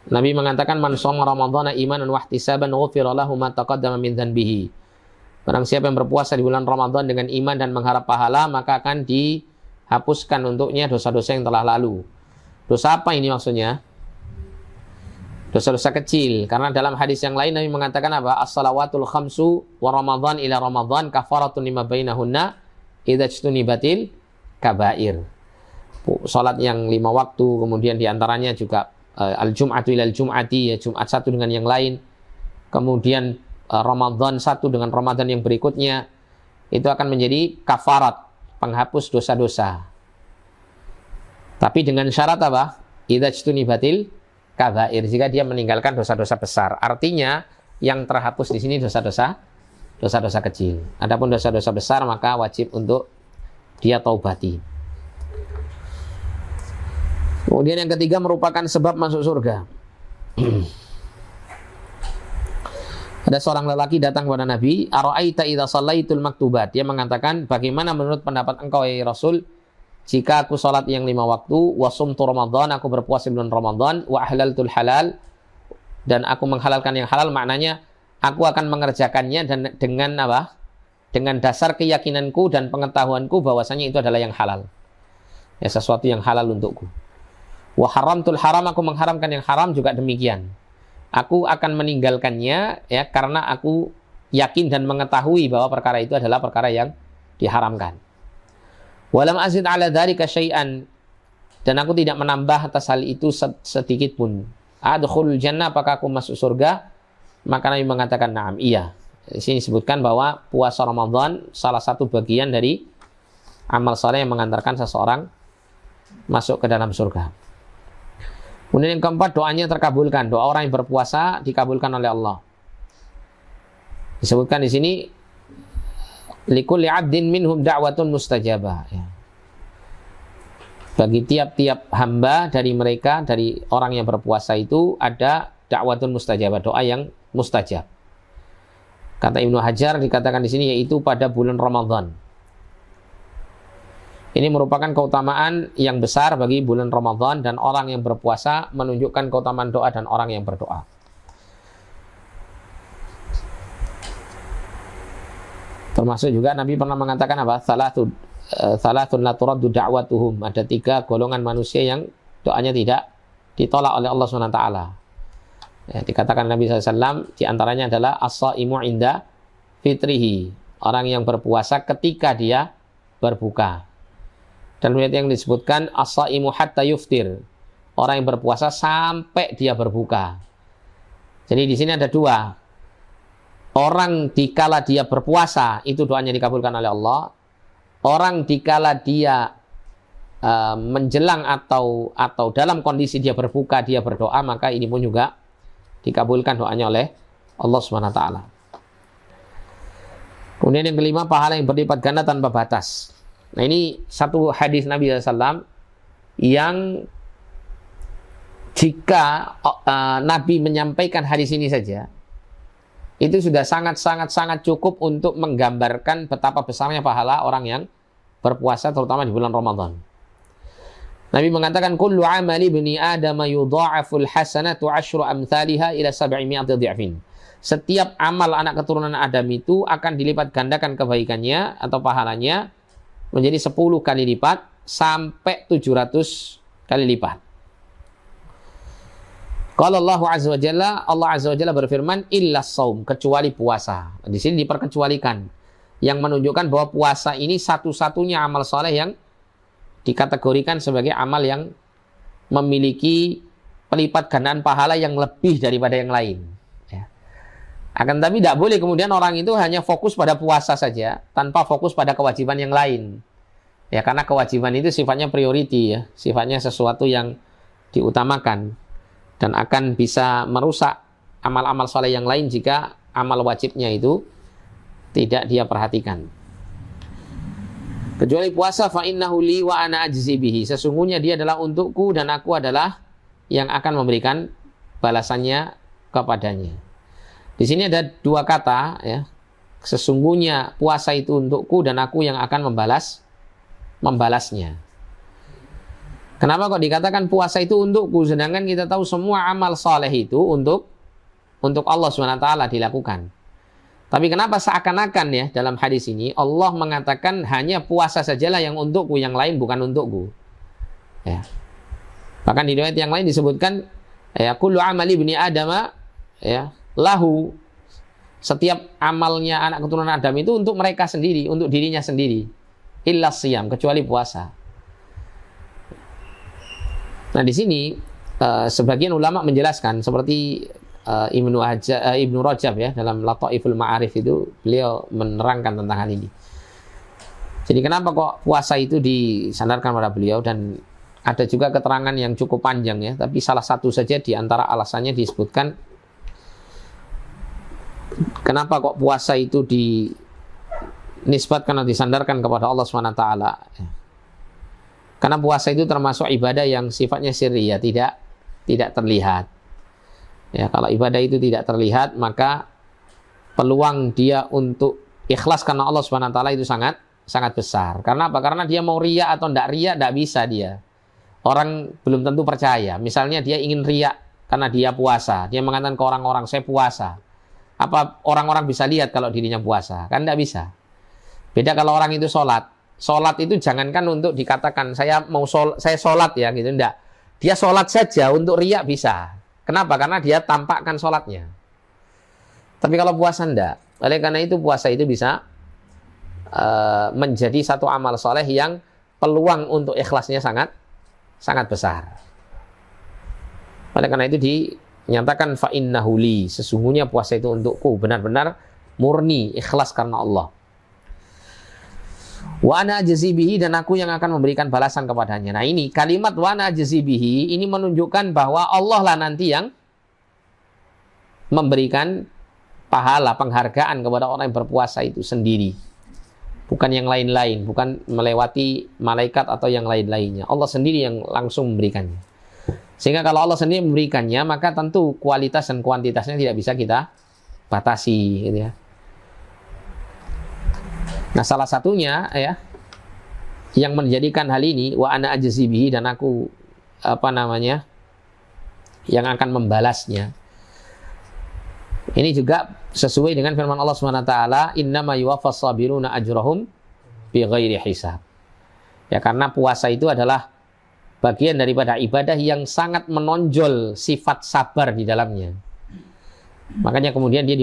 Nabi mengatakan man shoma ramadhana imanan wa ihtisaban ghufira lahu ma taqaddama min dzanbihi. Barang siapa yang berpuasa di bulan Ramadan dengan iman dan mengharap pahala, maka akan dihapuskan untuknya dosa-dosa yang telah lalu. Dosa apa ini maksudnya? dosa-dosa kecil. Karena dalam hadis yang lain Nabi mengatakan apa? As-salawatul khamsu wa Ramadan ila Ramadan kafaratun lima bainahunna idza ijtunibatil kabair. Salat yang 5 waktu, kemudian diantaranya juga al-jum'atu ila al-jum'ati, ya Jumat satu dengan yang lain. Kemudian Ramadan satu dengan Ramadan yang berikutnya, itu akan menjadi kafarat, penghapus dosa-dosa. Tapi dengan syarat apa? Idza ijtunibatil kabair, jika dia meninggalkan dosa-dosa besar. Artinya yang terhapus di sini dosa-dosa kecil. Adapun dosa-dosa besar maka wajib untuk dia taubati. Kemudian yang ketiga merupakan sebab masuk surga. Ada seorang lelaki datang kepada Nabi, "Ara'aita idza shallaitul maktubat?" Dia mengatakan, "Bagaimana menurut pendapat engkau ya Rasul, jika aku salat yang 5 waktu, wa sumtu Ramadan, aku berpuasa bulan Ramadan, wa ahlaltul halal, dan aku menghalalkan yang halal," maknanya aku akan mengerjakannya dan dengan apa? Dengan dasar keyakinanku dan pengetahuanku bahwasanya itu adalah yang halal. Ya, sesuatu yang halal untukku. Wa haramtul haram, aku mengharamkan yang haram juga demikian. Aku akan meninggalkannya ya karena aku yakin dan mengetahui bahwa perkara itu adalah perkara yang diharamkan. Walam azid ala dzalika syai'an, dan aku tidak menambah atas hal itu sedikit pun. Adkhulul jannah, apakah aku masuk surga? Maka Nabi mengatakan na'am, iya. Di sini disebutkan bahwa puasa Ramadan salah satu bagian dari amal saleh yang mengantarkan seseorang masuk ke dalam surga. Kemudian yang keempat, doanya terkabulkan. Doa orang yang berpuasa dikabulkan oleh Allah. Disebutkan di sini likulli 'abdin minhum da'watun mustajabah. Ya. Bagi tiap-tiap hamba dari mereka, dari orang yang berpuasa itu ada da'watun mustajabah, doa yang mustajab. Kata Ibnu Hajar dikatakan di sini yaitu pada bulan Ramadan. Ini merupakan keutamaan yang besar bagi bulan Ramadan, dan orang yang berpuasa menunjukkan keutamaan doa dan orang yang berdoa. Termasuk juga Nabi pernah mengatakan apa? Salatun la turaddu da'watuhum. Ada 3 golongan manusia yang doanya tidak ditolak oleh Allah SWT. Ya, dikatakan Nabi SAW, di antaranya adalah as-shaimu inda fitrihi, orang yang berpuasa ketika dia berbuka. Dan yang disebutkan as-shaimu hatta yuftir, orang yang berpuasa sampai dia berbuka. Jadi di sini ada 2. Orang dikala dia berpuasa itu doanya dikabulkan oleh Allah. Orang dikala dia menjelang atau dalam kondisi dia berbuka, dia berdoa, maka ini pun juga dikabulkan doanya oleh Allah SWT. Kemudian yang kelima, pahala yang berlipat ganda tanpa batas. Nah, ini satu hadis Nabi SAW yang jika Nabi menyampaikan hadis ini saja, itu sudah sangat cukup untuk menggambarkan betapa besarnya pahala orang yang berpuasa, terutama di bulan Ramadan. Nabi mengatakan, kullu amali bani Adam yudha'aful hasanatu 10 amthaliha ila 700 dhi'fin. Setiap amal anak keturunan Adam itu akan dilipat gandakan kebaikannya atau pahalanya menjadi 10 kali lipat sampai 700 kali lipat. Qala Allah azza wa jalla berfirman, illa shaum, kecuali puasa. Di sini diperkecualikan, yang menunjukkan bahwa puasa ini satu-satunya amal soleh yang dikategorikan sebagai amal yang memiliki pelipat gandaan pahala yang lebih daripada yang lain. Ya. Akan tapi tidak boleh kemudian orang itu hanya fokus pada puasa saja tanpa fokus pada kewajiban yang lain. Ya, karena kewajiban itu sifatnya priority, ya, sifatnya sesuatu yang diutamakan dan akan bisa merusak amal-amal soleh yang lain jika amal wajibnya itu tidak dia perhatikan. Kecuali puasa, fa innahu li wa ana ajzi bihi. Sesungguhnya dia adalah untukku dan aku adalah yang akan memberikan balasannya kepadanya. Di sini ada 2 kata, ya. Sesungguhnya puasa itu untukku dan aku yang akan membalasnya. Kenapa kok dikatakan puasa itu untukku, sedangkan kita tahu semua amal saleh itu untuk Allah SWT dilakukan. Tapi kenapa seakan-akan ya dalam hadis ini Allah mengatakan hanya puasa sajalah yang untukku, yang lain bukan untukku. Ya. Bahkan di riwayat yang lain disebutkan Ya, kullu amali ibni Adam ya, lahu, setiap amalnya anak keturunan Adam itu untuk mereka sendiri, untuk dirinya sendiri. Illa siyam, kecuali puasa. Nah, di sini sebagian ulama menjelaskan seperti Ibnu Rajab ya, dalam Lataiful Ma'arif itu beliau menerangkan tentang hal ini. Jadi kenapa kok puasa itu disandarkan pada beliau, dan ada juga keterangan yang cukup panjang ya, tapi salah satu saja di antara alasannya disebutkan kenapa kok puasa itu dinisbatkan atau disandarkan kepada Allah SWT. Karena puasa itu termasuk ibadah yang sifatnya sirriyah, tidak terlihat. Ya, kalau ibadah itu tidak terlihat, maka peluang dia untuk ikhlas karena Allah SWT itu sangat besar. Karena apa? Karena dia mau riya atau tidak riya, tidak bisa dia. Orang belum tentu percaya. Misalnya dia ingin riya karena dia puasa. Dia mengatakan ke orang-orang, saya puasa. Apa orang-orang bisa lihat kalau dirinya puasa? Kan tidak bisa. Beda kalau orang itu sholat. Sholat itu jangankan untuk dikatakan saya sholat ya gitu. Tidak. Dia sholat saja untuk riya bisa. Kenapa? Karena dia tampakkan sholatnya. Tapi kalau puasa tidak. Oleh karena itu puasa itu bisa menjadi satu amal soleh yang peluang untuk ikhlasnya sangat besar. Oleh karena itu dinyatakan fa innahu li, sesungguhnya puasa itu untukku, benar-benar murni ikhlas karena Allah. Wa ana ajzi bihi, dan aku yang akan memberikan balasan kepadanya. Nah, ini kalimat wa ana ajzi bihi ini menunjukkan bahwa Allah lah nanti yang memberikan pahala, penghargaan kepada orang yang berpuasa itu sendiri. Bukan yang lain-lain, bukan melewati malaikat atau yang lain-lainnya. Allah sendiri yang langsung memberikannya. Sehingga kalau Allah sendiri memberikannya, maka tentu kualitas dan kuantitasnya tidak bisa kita batasi, gitu ya. Nah, salah satunya ya yang menjadikan hal ini wa ana ajzi bihi, dan aku yang akan membalasnya. Ini juga sesuai dengan firman Allah SWT, innama yuwaffas sabiruna ajrahum bighairi hisab. Ya, karena puasa itu adalah bagian daripada ibadah yang sangat menonjol sifat sabar di dalamnya. Makanya kemudian dia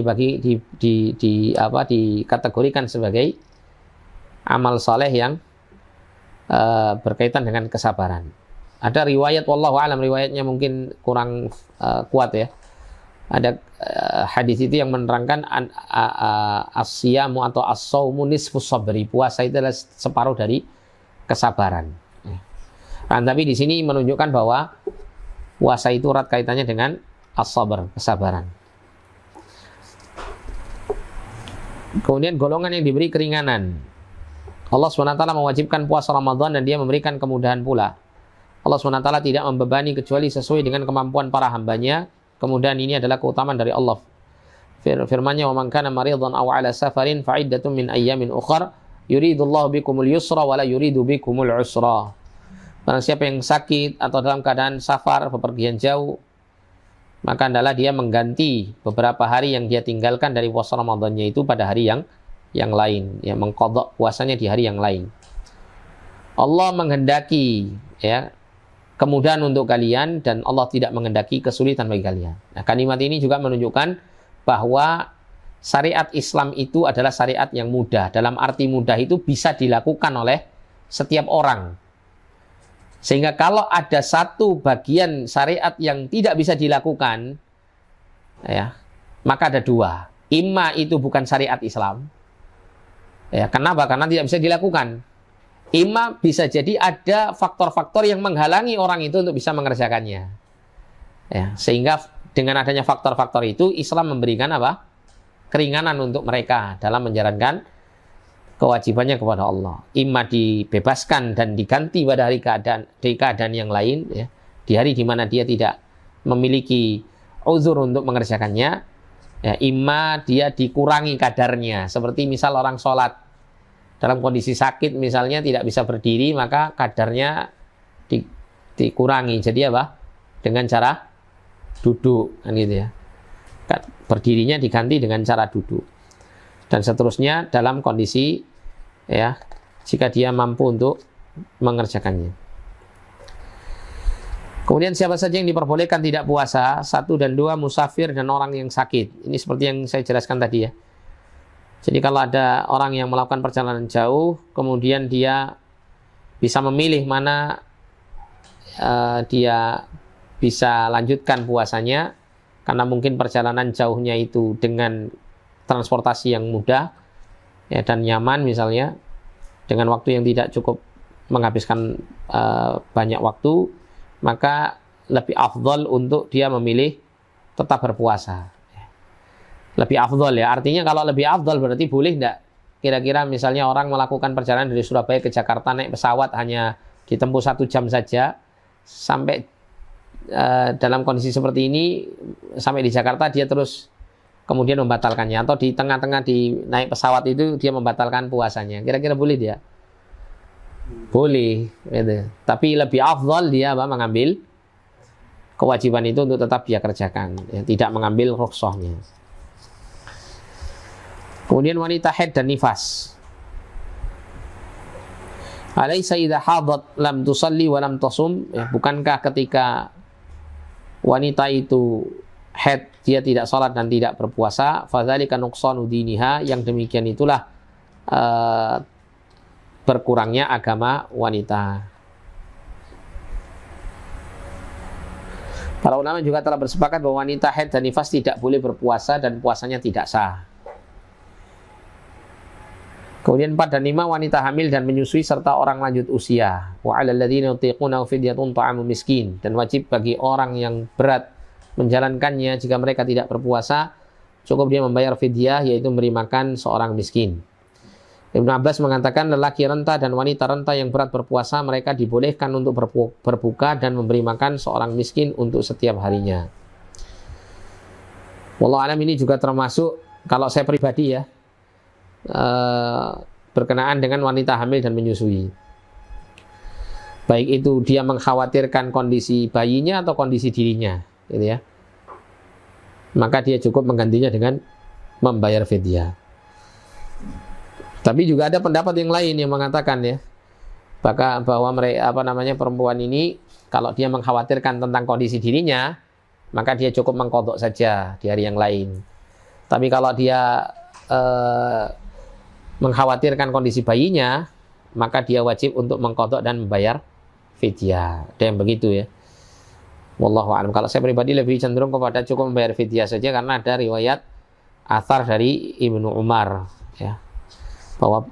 dikategorikan sebagai amal soleh yang berkaitan dengan kesabaran. Ada riwayat, wallahu alam, riwayatnya mungkin kurang kuat ya. Ada hadis itu yang menerangkan as-siyamu atau as-saumu nisfus sabri, puasa itu adalah separuh dari kesabaran. Nah, tapi di sini menunjukkan bahwa puasa itu erat kaitannya dengan as-sabr, kesabaran. Kemudian golongan yang diberi keringanan. Allah SWT mewajibkan puasa Ramadan dan dia memberikan kemudahan pula. Allah SWT tidak membebani kecuali sesuai dengan kemampuan para hambanya. Kemudian ini adalah keutamaan dari Allah. Firman-Nya, "Wa man kana maridan aw 'ala safarin fa 'iddatun min ayyamin ukhra yuridullahu bikumul yusra wa la yuridu bikumul usra." Barang siapa yang sakit atau dalam keadaan safar, bepergian jauh, maka hendaklah dia mengganti beberapa hari yang dia tinggalkan dari puasa Ramadannya itu pada hari yang lain, ya, mengqadha puasanya di hari yang lain. Allah menghendaki ya kemudahan untuk kalian, dan Allah tidak menghendaki kesulitan bagi kalian. Nah, kalimat ini juga menunjukkan bahwa syariat Islam itu adalah syariat yang mudah. Dalam arti mudah itu bisa dilakukan oleh setiap orang. Sehingga kalau ada satu bagian syariat yang tidak bisa dilakukan, ya, maka ada dua. Imma itu bukan syariat Islam. Ya, kenapa? Karena tidak bisa dilakukan. Imma bisa jadi ada faktor-faktor yang menghalangi orang itu untuk bisa mengerjakannya. Ya, sehingga dengan adanya faktor-faktor itu, Islam memberikan apa? Keringanan untuk mereka dalam menjalankan kewajibannya kepada Allah. Imma dibebaskan dan diganti pada keadaan yang lain, ya, di hari di mana dia tidak memiliki uzur untuk mengerjakannya. Ya, imma dia dikurangi kadarnya. Seperti misal orang sholat dalam kondisi sakit misalnya tidak bisa berdiri, maka kadarnya dikurangi. Jadi apa? Dengan cara duduk, kan gitu ya. Berdirinya diganti dengan cara duduk. Dan seterusnya dalam kondisi ya jika dia mampu untuk mengerjakannya. Kemudian siapa saja yang diperbolehkan tidak puasa? 1 dan 2, musafir dan orang yang sakit. Ini seperti yang saya jelaskan tadi ya. Jadi kalau ada orang yang melakukan perjalanan jauh, kemudian dia bisa memilih mana dia bisa lanjutkan puasanya, karena mungkin perjalanan jauhnya itu dengan transportasi yang mudah ya, dan nyaman misalnya, dengan waktu yang tidak cukup menghabiskan banyak waktu, maka lebih afdol untuk dia memilih tetap berpuasa. Lebih afdol ya, artinya kalau lebih afdol berarti boleh enggak? Kira-kira misalnya orang melakukan perjalanan dari Surabaya ke Jakarta naik pesawat hanya ditempuh 1 jam saja, sampai dalam kondisi seperti ini, sampai di Jakarta dia terus kemudian membatalkannya, atau di tengah-tengah di naik pesawat itu dia membatalkan puasanya, kira-kira boleh dia? Boleh gitu. Tapi lebih afdal dia mengambil kewajiban itu untuk tetap dia kerjakan ya, tidak mengambil rukhsahnya. Kemudian wanita haid dan nifas. Alaysa idza hadat lam tusalli wa lam tasum, ya, bukankah ketika wanita itu haid dia tidak salat dan tidak berpuasa, fadzalika nuqsanu diniha, yang demikian itulah berkurangnya agama wanita. Para ulama juga telah bersepakat bahwa wanita haid dan nifas tidak boleh berpuasa dan puasanya tidak sah. Kemudian 4 dan 5, wanita hamil dan menyusui serta orang lanjut usia. Wa 'alal ladzina yutiquna fidyatun ta'amu miskin, dan wajib bagi orang yang berat menjalankannya jika mereka tidak berpuasa, cukup dia membayar fidyah, yaitu memberi makan seorang miskin. Ibnu Abbas mengatakan lelaki renta dan wanita renta yang berat berpuasa, mereka dibolehkan untuk berbuka dan memberi makan seorang miskin untuk setiap harinya. Wallahu alam, ini juga termasuk, kalau saya pribadi ya, berkenaan dengan wanita hamil dan menyusui. Baik itu dia mengkhawatirkan kondisi bayinya atau kondisi dirinya, gitu ya. Maka dia cukup menggantinya dengan membayar fidyah. Tapi juga ada pendapat yang lain yang mengatakan ya, bahwa mereka perempuan ini kalau dia mengkhawatirkan tentang kondisi dirinya, maka dia cukup mengqadha saja di hari yang lain. Tapi kalau dia mengkhawatirkan kondisi bayinya, maka dia wajib untuk mengqadha dan membayar fidyah. Ada yang begitu ya. Wallahu a'lam. Kalau saya pribadi lebih cenderung kepada cukup membayar fidyah saja, karena ada riwayat athar dari Ibnu Umar ya, bahwa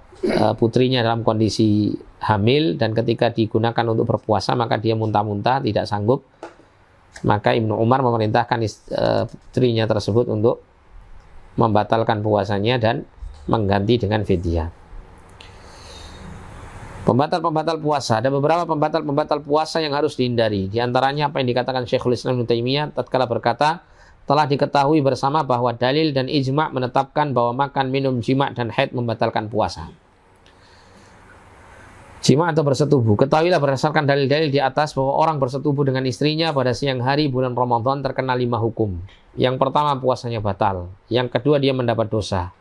putrinya dalam kondisi hamil dan ketika digunakan untuk berpuasa maka dia muntah-muntah tidak sanggup, maka Ibnu Umar memerintahkan putrinya tersebut untuk membatalkan puasanya dan mengganti dengan fidyah. Pembatal-pembatal puasa, ada beberapa pembatal-pembatal puasa yang harus dihindari. Di antaranya apa yang dikatakan Syekhul Islam Ibnu Taimiyah tatkala berkata, telah diketahui bersama bahwa dalil dan ijma' menetapkan bahwa makan, minum, jima' dan haid membatalkan puasa. Jima' atau bersetubuh. Ketahuilah berdasarkan dalil-dalil di atas bahwa orang bersetubuh dengan istrinya pada siang hari bulan Ramadan terkena 5 hukum. Yang pertama, puasanya batal. Yang kedua, dia mendapat dosa.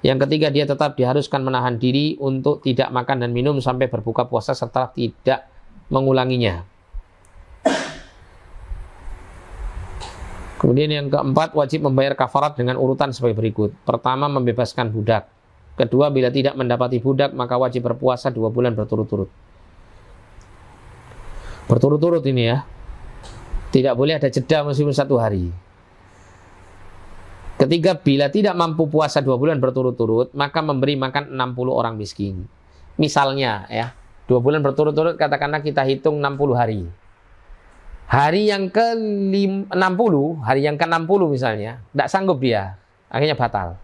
Yang ketiga, dia tetap diharuskan menahan diri untuk tidak makan dan minum sampai berbuka puasa serta tidak mengulanginya. Kemudian yang keempat, wajib membayar kafarat dengan urutan sebagai berikut. Pertama, membebaskan budak. Kedua, bila tidak mendapati budak, maka wajib berpuasa 2 bulan berturut-turut. Berturut-turut ini ya. Tidak boleh ada jeda meskipun 1 hari. Ketiga, bila tidak mampu puasa 2 bulan berturut-turut, maka memberi makan 60 orang miskin. Misalnya ya, 2 bulan berturut-turut, katakanlah kita hitung 60 hari. Hari yang ke-60 misalnya, tidak sanggup dia, akhirnya batal.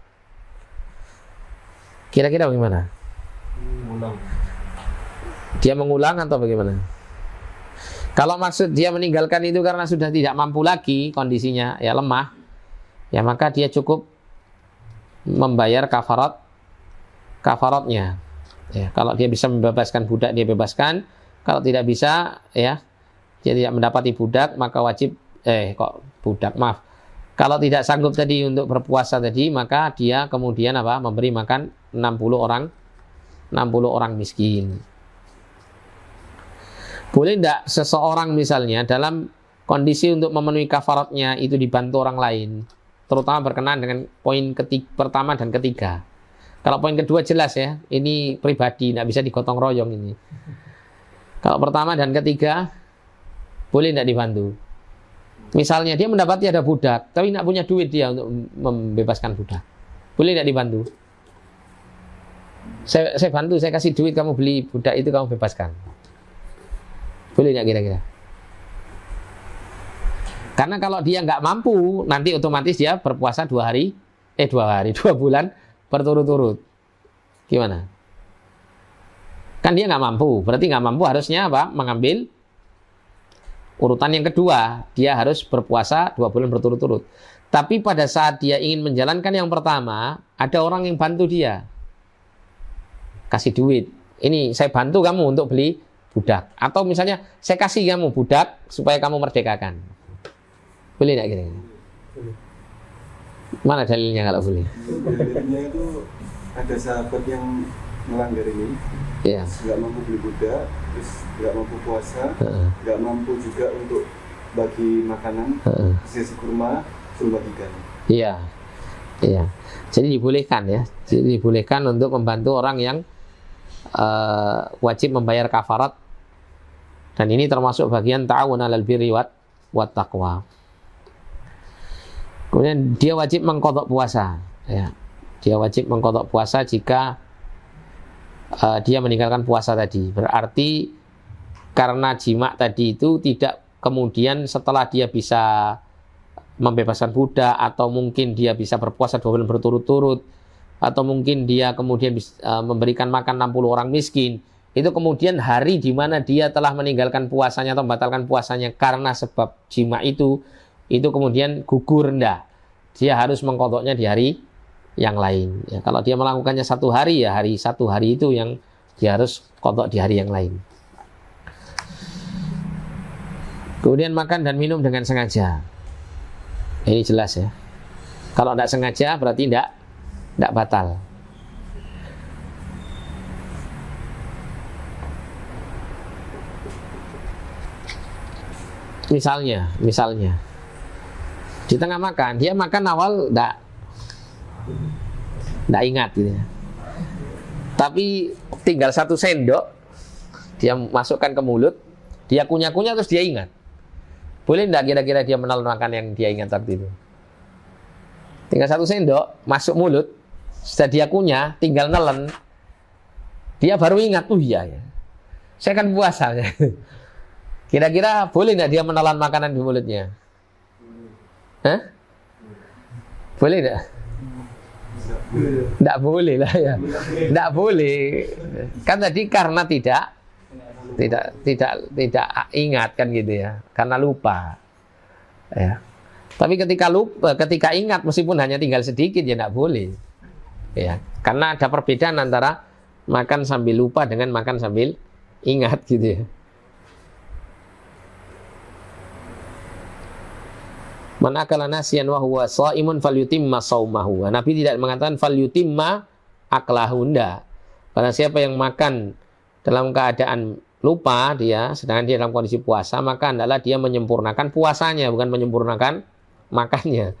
Kira-kira bagaimana? Dia mengulang atau bagaimana? Kalau maksud dia meninggalkan itu karena sudah tidak mampu lagi kondisinya, ya lemah, ya maka dia cukup membayar kafaratnya. Ya, kalau dia bisa membebaskan budak, dia bebaskan. Kalau tidak bisa, ya dia tidak mendapati budak, maka wajib kalau tidak sanggup tadi untuk berpuasa tadi, maka dia kemudian memberi makan 60 orang miskin. Boleh tidak seseorang misalnya dalam kondisi untuk memenuhi kafaratnya itu dibantu orang lain, terutama berkenaan dengan poin pertama dan ketiga. Kalau poin kedua jelas ya, ini pribadi, tidak bisa digotong royong ini. Kalau pertama dan ketiga, boleh tidak dibantu. Misalnya dia mendapati ada budak, tapi tidak punya duit dia untuk membebaskan budak. Boleh tidak dibantu? Saya bantu, saya kasih duit, kamu beli budak itu, kamu bebaskan. Boleh nggak kira-kira? Karena kalau dia nggak mampu, nanti otomatis dia berpuasa 2 bulan berturut-turut. Gimana? Kan dia nggak mampu, berarti nggak mampu harusnya apa? Mengambil urutan yang kedua, dia harus berpuasa 2 bulan berturut-turut. Tapi pada saat dia ingin menjalankan yang pertama, ada orang yang bantu dia, kasih duit. Ini saya bantu kamu untuk beli budak. Atau misalnya saya kasih kamu budak supaya kamu merdekakan. Boleh tidak kira-kira? Mana dalilnya kalau boleh? Dalilnya itu ada sahabat yang melanggar ini, nggak mampu beli budak, terus nggak mampu puasa, nggak mampu juga untuk bagi makanan, sisi kurma, suruh bagikan. Iya. Jadi dibolehkan ya. Jadi dibolehkan untuk membantu orang yang wajib membayar kafarat, dan ini termasuk bagian ta'awun 'alal birri wat taqwa. Kemudian dia wajib mengqadha puasa ya. Dia wajib mengqadha puasa jika dia meninggalkan puasa tadi. Berarti karena jima tadi itu tidak kemudian setelah dia bisa membebaskan budak, atau mungkin dia bisa berpuasa 2 bulan berturut-turut, atau mungkin dia kemudian memberikan makan 60 orang miskin, itu kemudian hari di mana dia telah meninggalkan puasanya atau membatalkan puasanya karena sebab jima itu kemudian gugur, enggak. Dia harus mengqadhanya di hari yang lain. Ya, kalau dia melakukannya 1 hari, ya hari 1 hari itu yang dia harus qadha di hari yang lain. Kemudian makan dan minum dengan sengaja. Ini jelas ya. Kalau tidak sengaja berarti tidak batal. Misalnya di tengah makan, dia makan awal tidak ingat gitu ya. Tapi tinggal 1 sendok dia masukkan ke mulut, dia kunyah-kunyah terus dia ingat. Boleh tidak kira-kira dia menelan makan yang dia ingat waktu itu? Tinggal 1 sendok masuk mulut, sudah dia kunyah, tinggal nelen, dia baru ingat, iya ya, saya kan puasa. Kira-kira boleh tidak dia menelan makanan di mulutnya? Hah? Boleh tidak? Tidak boleh lah ya. Tidak boleh. Kan tadi karena tidak ingat kan gitu ya. Karena lupa. Ya. Tapi ketika ingat meskipun hanya tinggal sedikit ya tidak boleh. Ya. Karena ada perbedaan antara makan sambil lupa dengan makan sambil ingat gitu ya. Man akala nasiyan wa huwa shaimun falyutimma shaumahu. Nabi tidak mengatakan falyutimma aklahu, enggak. Karena siapa yang makan dalam keadaan lupa dia, sedangkan dia dalam kondisi puasa, maka adalah dia menyempurnakan puasanya, bukan menyempurnakan makannya.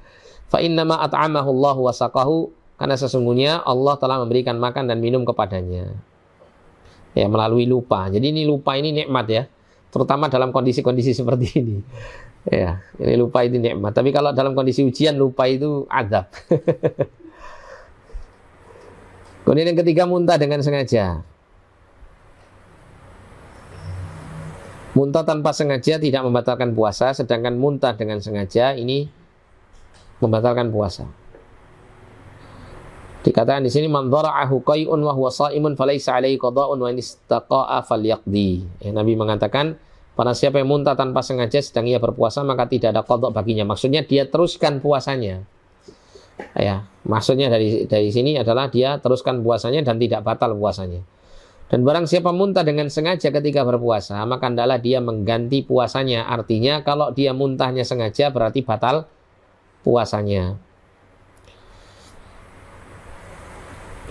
Fa innama at'amahu Allah wa saqahu, karena sesungguhnya Allah telah memberikan makan dan minum kepadanya. Ya, melalui lupa. Jadi ini lupa ini nikmat ya. Terutama dalam kondisi-kondisi seperti ini. Ya, ini lupa itu nikmat. Tapi kalau dalam kondisi ujian, lupa itu azab. Kemudian yang ketiga, muntah dengan sengaja. Muntah tanpa sengaja tidak membatalkan puasa, sedangkan muntah dengan sengaja ini membatalkan puasa. Dikatakan di sini, man dhara'ahu qai'un wa huwa sha'imun falaysa 'alaihi qada'un wa in istaqa'a falyaqdi. Nabi mengatakan, pada siapa yang muntah tanpa sengaja sedang ia berpuasa, maka tidak ada qadha baginya. Maksudnya dia teruskan puasanya. Ya, maksudnya dari sini adalah dia teruskan puasanya dan tidak batal puasanya. Dan barang siapa muntah dengan sengaja ketika berpuasa, maka hendaklah dia mengganti puasanya. Artinya kalau dia muntahnya sengaja berarti batal puasanya.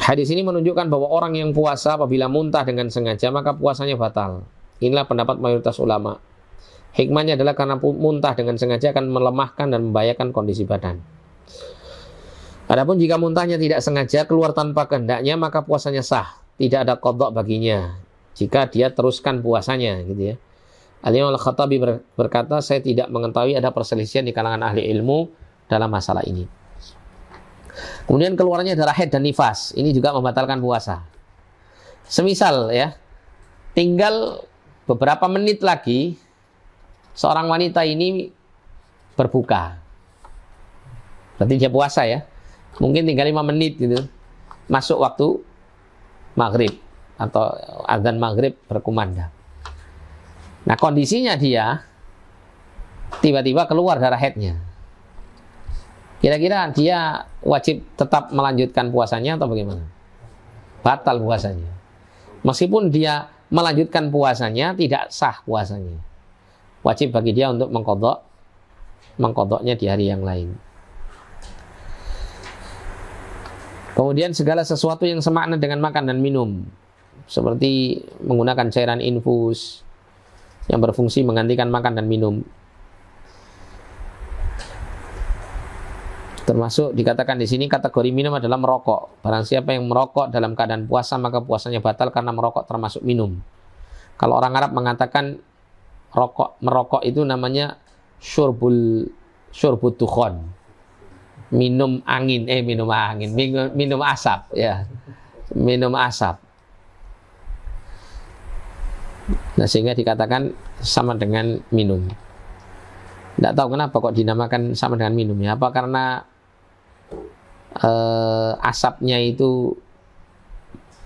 Hadis ini menunjukkan bahwa orang yang puasa apabila muntah dengan sengaja maka puasanya batal. Inilah pendapat mayoritas ulama. Hikmahnya adalah karena muntah dengan sengaja akan melemahkan dan membahayakan kondisi badan. Adapun jika muntahnya tidak sengaja keluar tanpa kehendaknya, maka puasanya sah. Tidak ada qadha baginya jika dia teruskan puasanya, gitu ya. Al-Imam Al-Khattabi berkata, saya tidak mengetahui ada perselisihan di kalangan ahli ilmu dalam masalah ini. Kemudian keluarnya darah haid dan nifas, ini juga membatalkan puasa. Semisal ya, tinggal beberapa menit lagi seorang wanita ini berbuka, berarti dia puasa ya. Mungkin tinggal 5 menit gitu, masuk waktu maghrib atau azan maghrib berkumandang. Nah kondisinya dia tiba-tiba keluar darah haidnya. Kira-kira dia wajib tetap melanjutkan puasanya atau bagaimana? Batal puasanya. Meskipun dia melanjutkan puasanya, tidak sah puasanya. Wajib bagi dia untuk mengqadhanya di hari yang lain. Kemudian segala sesuatu yang semakna dengan makan dan minum, seperti menggunakan cairan infus yang berfungsi menggantikan makan dan minum. Termasuk dikatakan di sini kategori minum adalah merokok. Barang siapa yang merokok dalam keadaan puasa, maka puasanya batal karena merokok termasuk minum. Kalau orang Arab mengatakan merokok itu namanya syurbut dukhon. Minum asap ya. Minum asap. Nah, sehingga dikatakan sama dengan minum. Tidak tahu kenapa kok dinamakan sama dengan minum ya. Apa karena asapnya itu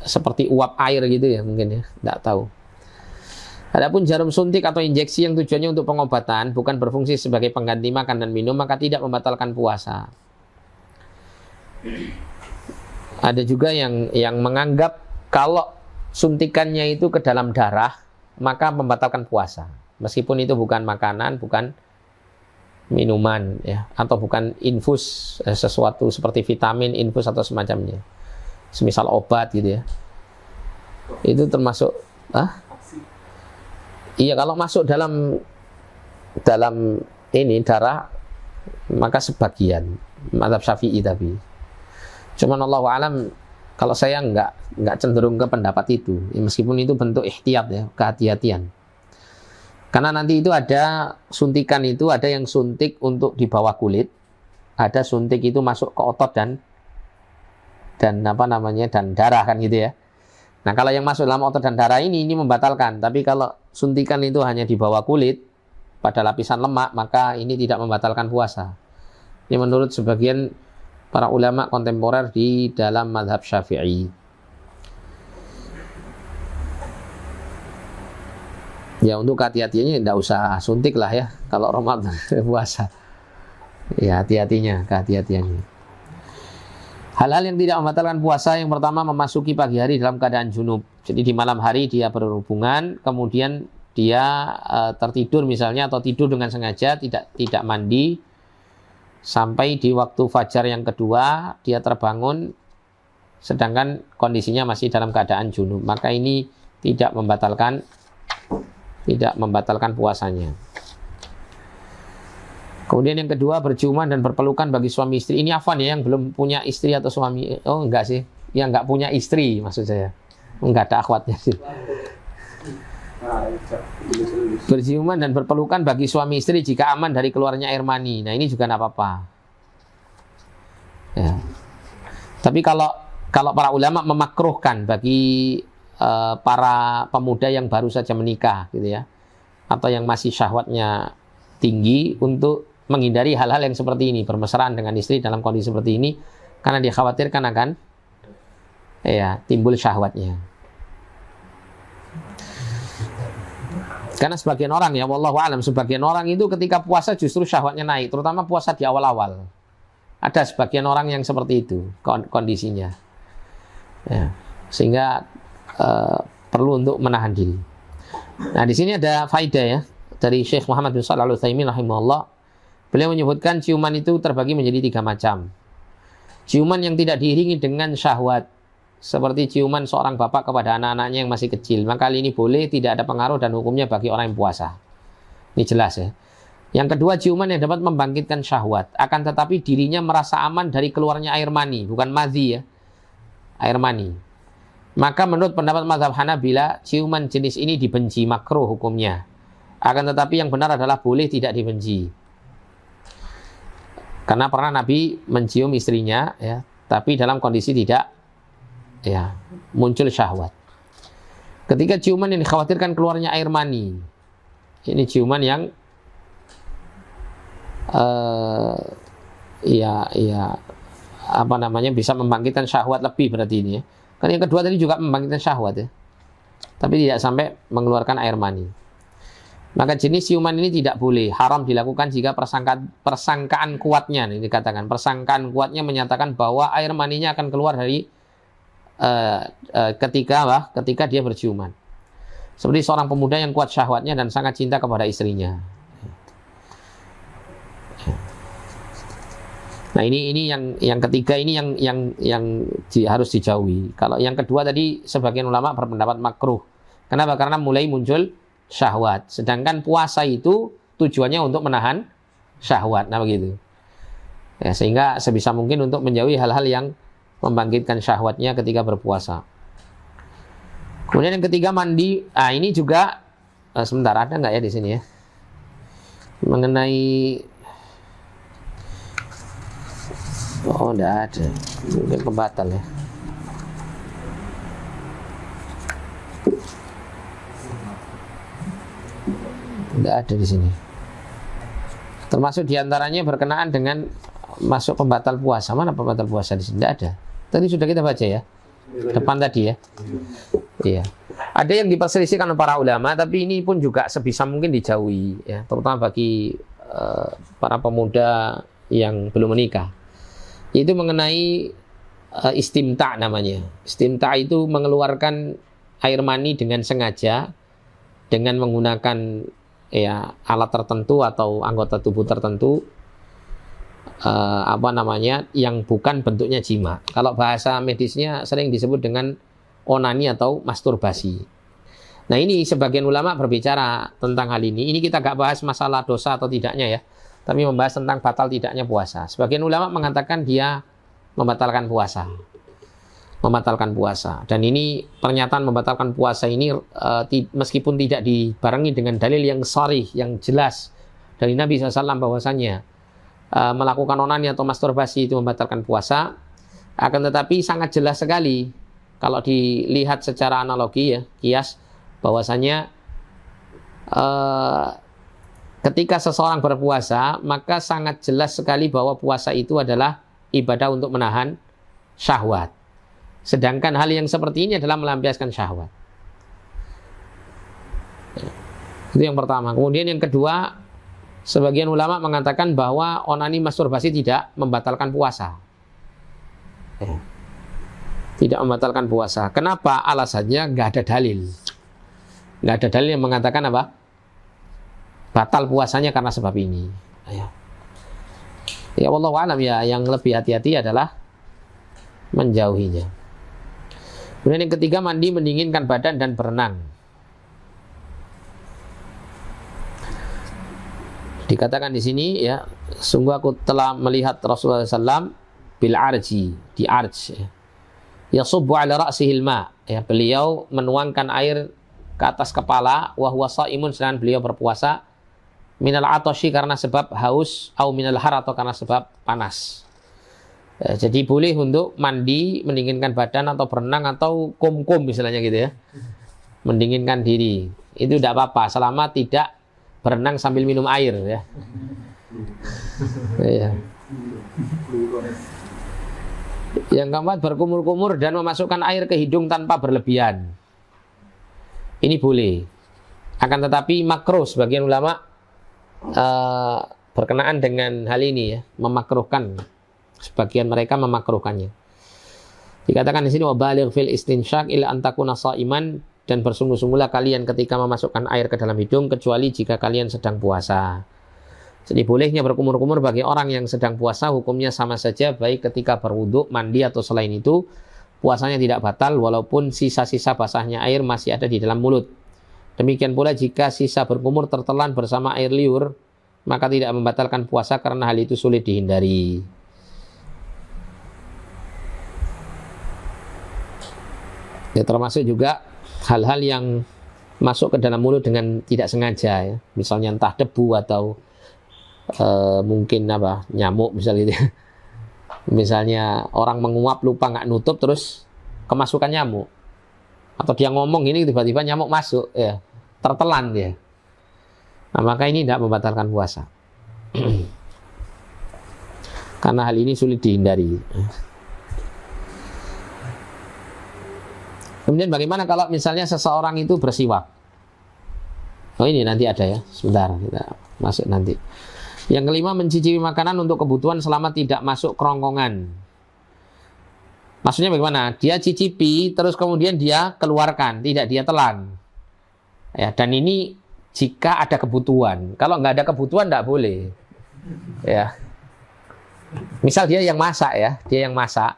seperti uap air gitu ya mungkin ya. Tidak tahu. Adapun jarum suntik atau injeksi yang tujuannya untuk pengobatan bukan berfungsi sebagai pengganti makan dan minum, maka tidak membatalkan puasa. Ada juga yang menganggap kalau suntikannya itu ke dalam darah maka membatalkan puasa, meskipun itu bukan makanan, bukan minuman ya, atau bukan infus, sesuatu seperti vitamin, infus atau semacamnya, semisal obat gitu ya. Itu termasuk iya, kalau masuk dalam ini darah maka sebagian mazhab Syafi'i. Tapi cuman Allahu alam, kalau saya enggak cenderung ke pendapat itu ya, meskipun itu bentuk ihtiyat ya, kehati-hatian. Karena nanti itu ada suntikan, itu ada yang suntik untuk di bawah kulit, ada suntik itu masuk ke otot dan darah kan gitu ya. Nah kalau yang masuk dalam otot dan darah ini membatalkan. Tapi kalau suntikan itu hanya di bawah kulit pada lapisan lemak, maka ini tidak membatalkan puasa. Ini menurut sebagian para ulama kontemporer di dalam mazhab Syafi'i. Ya untuk hati-hatinya tidak usah suntik lah ya kalau Ramadan puasa. Ya kehati-hatiannya. Hal-hal yang tidak membatalkan puasa, yang pertama memasuki pagi hari dalam keadaan junub. Jadi di malam hari dia berhubungan, kemudian dia tertidur misalnya, atau tidur dengan sengaja tidak mandi sampai di waktu fajar yang kedua dia terbangun sedangkan kondisinya masih dalam keadaan junub, maka ini tidak membatalkan puasanya. Kemudian yang kedua, berciuman dan berpelukan bagi suami istri. Ini afwan ya, yang belum punya istri atau suami. Oh enggak sih, yang enggak punya istri maksud saya. Enggak ada akhwatnya sih. Berciuman dan berpelukan bagi suami istri jika aman dari keluarnya air mani. Nah ini juga enggak apa-apa ya. Tapi kalau para ulama memakruhkan bagi para pemuda yang baru saja menikah gitu ya, atau yang masih syahwatnya tinggi, untuk menghindari hal-hal yang seperti ini, bermesraan dengan istri dalam kondisi seperti ini, karena dikhawatirkan akan timbul syahwatnya. Karena sebagian orang ya, wallahu alam, sebagian orang itu ketika puasa justru syahwatnya naik, terutama puasa di awal-awal. Ada sebagian orang yang seperti itu kondisinya ya, sehingga perlu untuk menahan diri. Nah di sini ada faedah ya dari Syekh Muhammad bin Shalih Al-Utsaimin rahimahullah. Beliau menyebutkan ciuman itu terbagi menjadi 3 macam. Ciuman yang tidak diiringi dengan syahwat, seperti ciuman seorang bapak kepada anak-anaknya yang masih kecil, maka hal ini boleh, tidak ada pengaruh dan hukumnya bagi orang yang puasa. Ini jelas ya. Yang kedua, ciuman yang dapat membangkitkan syahwat, akan tetapi dirinya merasa aman dari keluarnya air mani, bukan madhi ya, air mani. Maka menurut pendapat mazhab Hanabila, ciuman jenis ini dibenci, makruh hukumnya. Akan tetapi yang benar adalah boleh, tidak dibenci. Karena pernah Nabi mencium istrinya ya, tapi dalam kondisi tidak ya muncul syahwat. Ketika ciuman yang dikhawatirkan keluarnya air mani, ini ciuman yang bisa membangkitkan syahwat lebih berarti ini ya. Kan yang kedua tadi juga membangkitkan syahwat ya, tapi tidak sampai mengeluarkan air mani. Maka jenis ciuman ini tidak boleh, haram dilakukan jika persangkaan kuatnya, ini dikatakan persangkaan kuatnya menyatakan bahwa air maninya akan keluar dari ketika dia berciuman. Seperti seorang pemuda yang kuat syahwatnya dan sangat cinta kepada istrinya. Nah ini yang ketiga ini yang harus dijauhi. Kalau yang kedua tadi sebagian ulama berpendapat makruh. Kenapa? Karena mulai muncul syahwat. Sedangkan puasa itu tujuannya untuk menahan syahwat. Nah begitu. Ya, sehingga sebisa mungkin untuk menjauhi hal-hal yang membangkitkan syahwatnya ketika berpuasa. Kemudian yang ketiga mandi. Ini juga sebentar, ada nggak ya di sini ya? Mengenai enggak ada. Mungkin pembatal ya. Enggak ada di sini. Termasuk diantaranya berkenaan dengan masuk pembatal puasa. Mana pembatal puasa di sini? Enggak ada. Tadi sudah kita baca ya. Depan tadi ya. Iya. Ada yang diperselisihkan oleh para ulama, tapi ini pun juga sebisa mungkin dijauhi ya, terutama bagi para pemuda yang belum menikah. Itu mengenai istimta namanya. Istimta itu mengeluarkan air mani dengan sengaja dengan menggunakan ya alat tertentu atau anggota tubuh tertentu yang bukan bentuknya jima. Kalau bahasa medisnya sering disebut dengan onani atau masturbasi. Nah ini sebagian ulama berbicara tentang hal ini. Ini kita gak bahas masalah dosa atau tidaknya ya, tapi membahas tentang batal tidaknya puasa. Sebagian ulama mengatakan dia membatalkan puasa. Membatalkan puasa. Dan ini pernyataan membatalkan puasa ini meskipun tidak dibarengi dengan dalil yang sharih, yang jelas dari Nabi SAW bahwasanya melakukan onani atau masturbasi itu membatalkan puasa, akan tetapi sangat jelas sekali kalau dilihat secara analogi ya, kias, bahwasanya ketika seseorang berpuasa, maka sangat jelas sekali bahwa puasa itu adalah ibadah untuk menahan syahwat. Sedangkan hal yang seperti ini adalah melampiaskan syahwat. Itu yang pertama. Kemudian yang kedua, sebagian ulama mengatakan bahwa onani masturbasi tidak membatalkan puasa. Tidak membatalkan puasa. Kenapa? Alasannya nggak ada dalil. Nggak ada dalil yang mengatakan apa? Batal puasanya karena sebab ini. Ya wallahu a'lam ya, yang lebih hati-hati adalah menjauhinya. Kemudian yang ketiga, mandi mendinginkan badan dan berenang. Dikatakan di sini ya, sungguh aku telah melihat Rasulullah SAW bil arji, di arj. Yasubbu ala ra'sihil ma, ya, beliau menuangkan air ke atas kepala, wa huwa shaimun, sedangkan beliau berpuasa, minal atashi karena sebab haus, au minal har atau karena sebab panas. Ya, jadi boleh untuk mandi mendinginkan badan atau berenang atau kum-kum misalnya gitu ya, mendinginkan diri. Itu tidak apa-apa selama tidak berenang sambil minum air ya. Ya. Yang keempat, berkumur-kumur dan memasukkan air ke hidung tanpa berlebihan. Ini boleh. Akan tetapi makruh, sebagian ulama berkenaan dengan hal ini ya, memakruhkan. Sebagian mereka memakruhkannya. Dikatakan di sini, wabaligh fil istinsyaq ila an takuna shaiman, dan bersungguh-sungguhlah kalian ketika memasukkan air ke dalam hidung kecuali jika kalian sedang puasa. Jadi bolehnya berkumur-kumur bagi orang yang sedang puasa hukumnya sama saja baik ketika berwudu, mandi atau selain itu, puasanya tidak batal walaupun sisa-sisa basahnya air masih ada di dalam mulut. Demikian pula jika sisa berkumur tertelan bersama air liur, maka tidak membatalkan puasa karena hal itu sulit dihindari. Ya, termasuk juga hal-hal yang masuk ke dalam mulut dengan tidak sengaja, ya. Misalnya entah debu atau mungkin nyamuk misalnya gitu. Misalnya orang menguap lupa nggak nutup terus kemasukan nyamuk, atau dia ngomong ini tiba-tiba nyamuk masuk, ya tertelan dia. Nah, maka ini tidak membatalkan puasa karena hal ini sulit dihindari. Kemudian bagaimana kalau misalnya seseorang itu bersiwak? Oh, ini nanti ada ya, sebentar kita masuk nanti. Yang kelima, mencicipi makanan untuk kebutuhan selama tidak masuk kerongkongan. Maksudnya bagaimana? Dia cicipi, terus kemudian dia keluarkan, tidak dia telan. Ya, dan ini jika ada kebutuhan. Kalau nggak ada kebutuhan, nggak boleh. Ya. Misal dia yang masak ya, dia yang masak.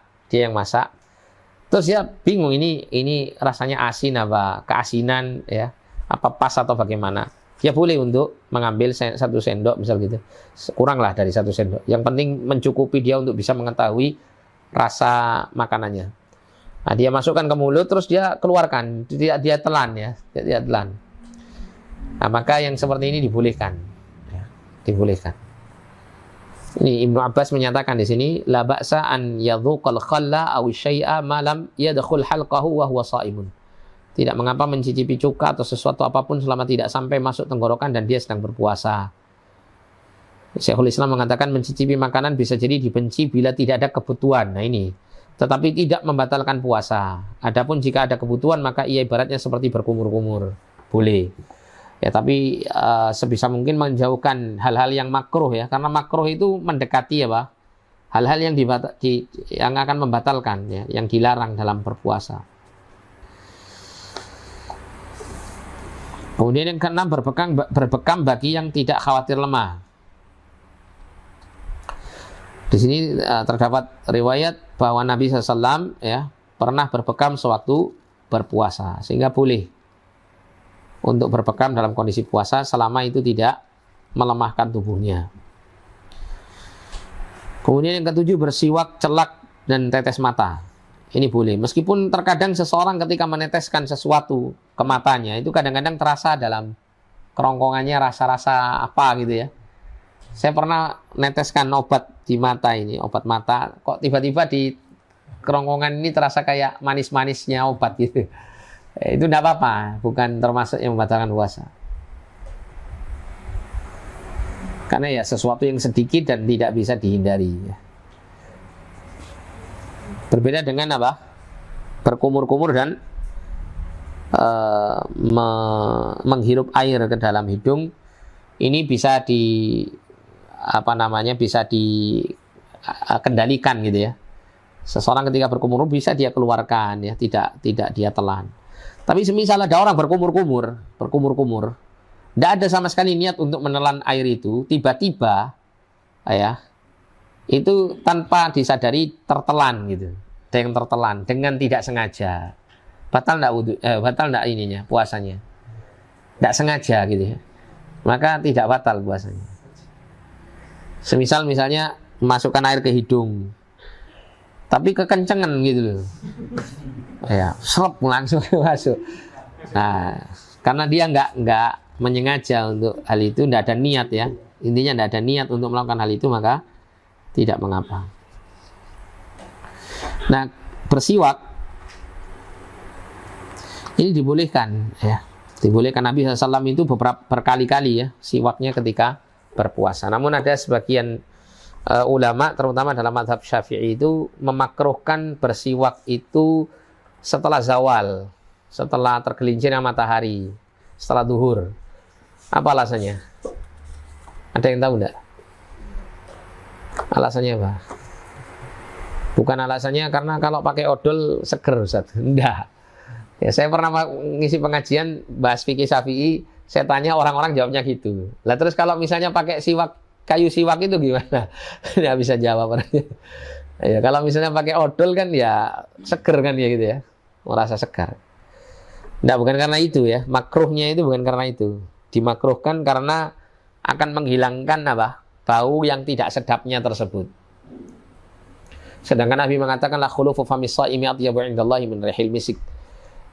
Terus dia bingung ini rasanya asin apa keasinan ya, apa pas atau bagaimana. Ya boleh untuk mengambil 1 sendok misal gitu. Kuranglah dari 1 sendok. Yang penting mencukupi dia untuk bisa mengetahui rasa makanannya. Nah, dia masukkan ke mulut terus dia keluarkan, tidak dia telan ya, tidak telan. Nah, maka yang seperti ini dibolehkan. Ya, dibolehkan. Ini Ibnu Abbas menyatakan di sini, la ba'sa an yadhuqal khalla aw syai'a ma lam yadkhul halqahu wa huwa shaimun. Tidak mengapa mencicipi cuka atau sesuatu apapun selama tidak sampai masuk tenggorokan dan dia sedang berpuasa. Syekhul Islam mengatakan mencicipi makanan bisa jadi dibenci bila tidak ada kebutuhan. Nah ini, tetapi tidak membatalkan puasa. Adapun jika ada kebutuhan maka ia ibaratnya seperti berkumur-kumur. Boleh. Ya, tapi sebisa mungkin menjauhkan hal-hal yang makruh ya, karena makruh itu mendekati apa? Hal-hal yang yang akan membatalkan ya, yang dilarang dalam berpuasa. Kemudian yang keenam, berbekam bagi yang tidak khawatir lemah. Di sini terdapat riwayat bahwa Nabi SAW ya pernah berbekam sewaktu berpuasa, sehingga boleh untuk berbekam dalam kondisi puasa selama itu tidak melemahkan tubuhnya. Kemudian yang ketujuh, bersiwak, celak, dan tetes mata. Ini boleh, meskipun terkadang seseorang ketika meneteskan sesuatu ke matanya itu kadang-kadang terasa dalam kerongkongannya rasa-rasa apa gitu ya. Saya pernah neteskan obat di mata ini, obat mata, kok tiba-tiba di kerongkongan ini terasa kayak manis-manisnya obat gitu. Itu tidak apa-apa, bukan termasuk yang membatalkan puasa. Karena ya sesuatu yang sedikit dan tidak bisa dihindari. Berbeda dengan apa? Berkumur-kumur dan menghirup air ke dalam hidung. Ini bisa bisa dikendalikan gitu ya. Seseorang ketika berkumur bisa dia keluarkan ya, tidak dia telan. Tapi semisal ada orang berkumur-kumur, tidak ada sama sekali niat untuk menelan air itu, tiba-tiba ya itu tanpa disadari tertelan gitu. Ada yang tertelan dengan tidak sengaja. Batal enggak ininya puasanya. Tidak sengaja gitu ya. Maka tidak batal puasanya. Misalnya masukkan air ke hidung. Tapi kekencengan gitu loh. Ya, serap langsung masuk. Nah, karena dia enggak menyengaja untuk hal itu, enggak ada niat ya. Intinya enggak ada niat untuk melakukan hal itu, maka tidak mengapa. Nah, bersiwak ini dibolehkan ya. Dibolehkan. Nabi SAW itu berkali-kali ya siwaknya ketika berpuasa. Namun ada sebagian ulama terutama dalam mazhab Syafi'i itu memakruhkan bersiwak itu setelah zawal, setelah tergelincirnya matahari, setelah zuhur. Apa alasannya? Ada yang tahu enggak? Alasannya apa? Bukan alasannya karena kalau pakai odol seger, Ustaz. Enggak. Ya, saya pernah ngisi pengajian bahas fikih Syafi'i, saya tanya orang-orang jawabnya gitu. Lah terus kalau misalnya pakai siwak, kayu siwak itu gimana? Nggak bisa jawab. Ya, kalau misalnya pakai odol kan ya seger kan ya gitu ya, merasa segar. Tidak, bukan karena itu ya, makruhnya itu bukan karena itu. Dimakruhkan karena akan menghilangkan apa? Bau yang tidak sedapnya tersebut. Sedangkan Nabi mengatakan la khulufu famis shaimi atyabu indallahi min rihil misik.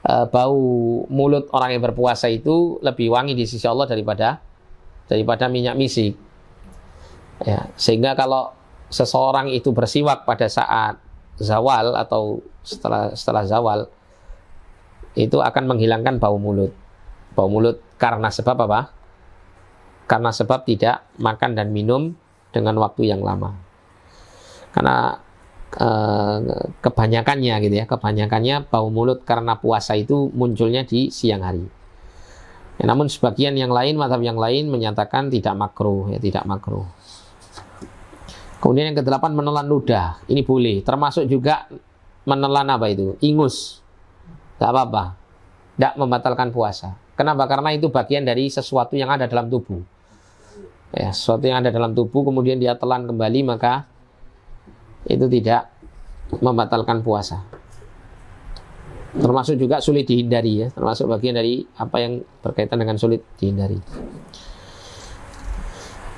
Bau mulut orang yang berpuasa itu lebih wangi di sisi Allah daripada minyak misik. Ya, sehingga kalau seseorang itu bersiwak pada saat zawal atau setelah zawal, itu akan menghilangkan bau mulut. Bau mulut karena sebab apa? Karena sebab tidak makan dan minum dengan waktu yang lama. Karena kebanyakannya gitu ya, kebanyakannya bau mulut karena puasa itu munculnya di siang hari. Ya, namun sebagian yang lain, mazhab yang lain menyatakan tidak makruh, ya tidak makruh. Kemudian yang ke-8 menelan ludah, ini boleh, termasuk juga menelan apa itu? Ingus, tidak apa-apa, tidak membatalkan puasa. Kenapa? Karena itu bagian dari sesuatu yang ada dalam tubuh. Ya, sesuatu yang ada dalam tubuh kemudian dia telan kembali, maka itu tidak membatalkan puasa. Termasuk juga sulit dihindari ya, termasuk bagian dari apa yang berkaitan dengan sulit dihindari.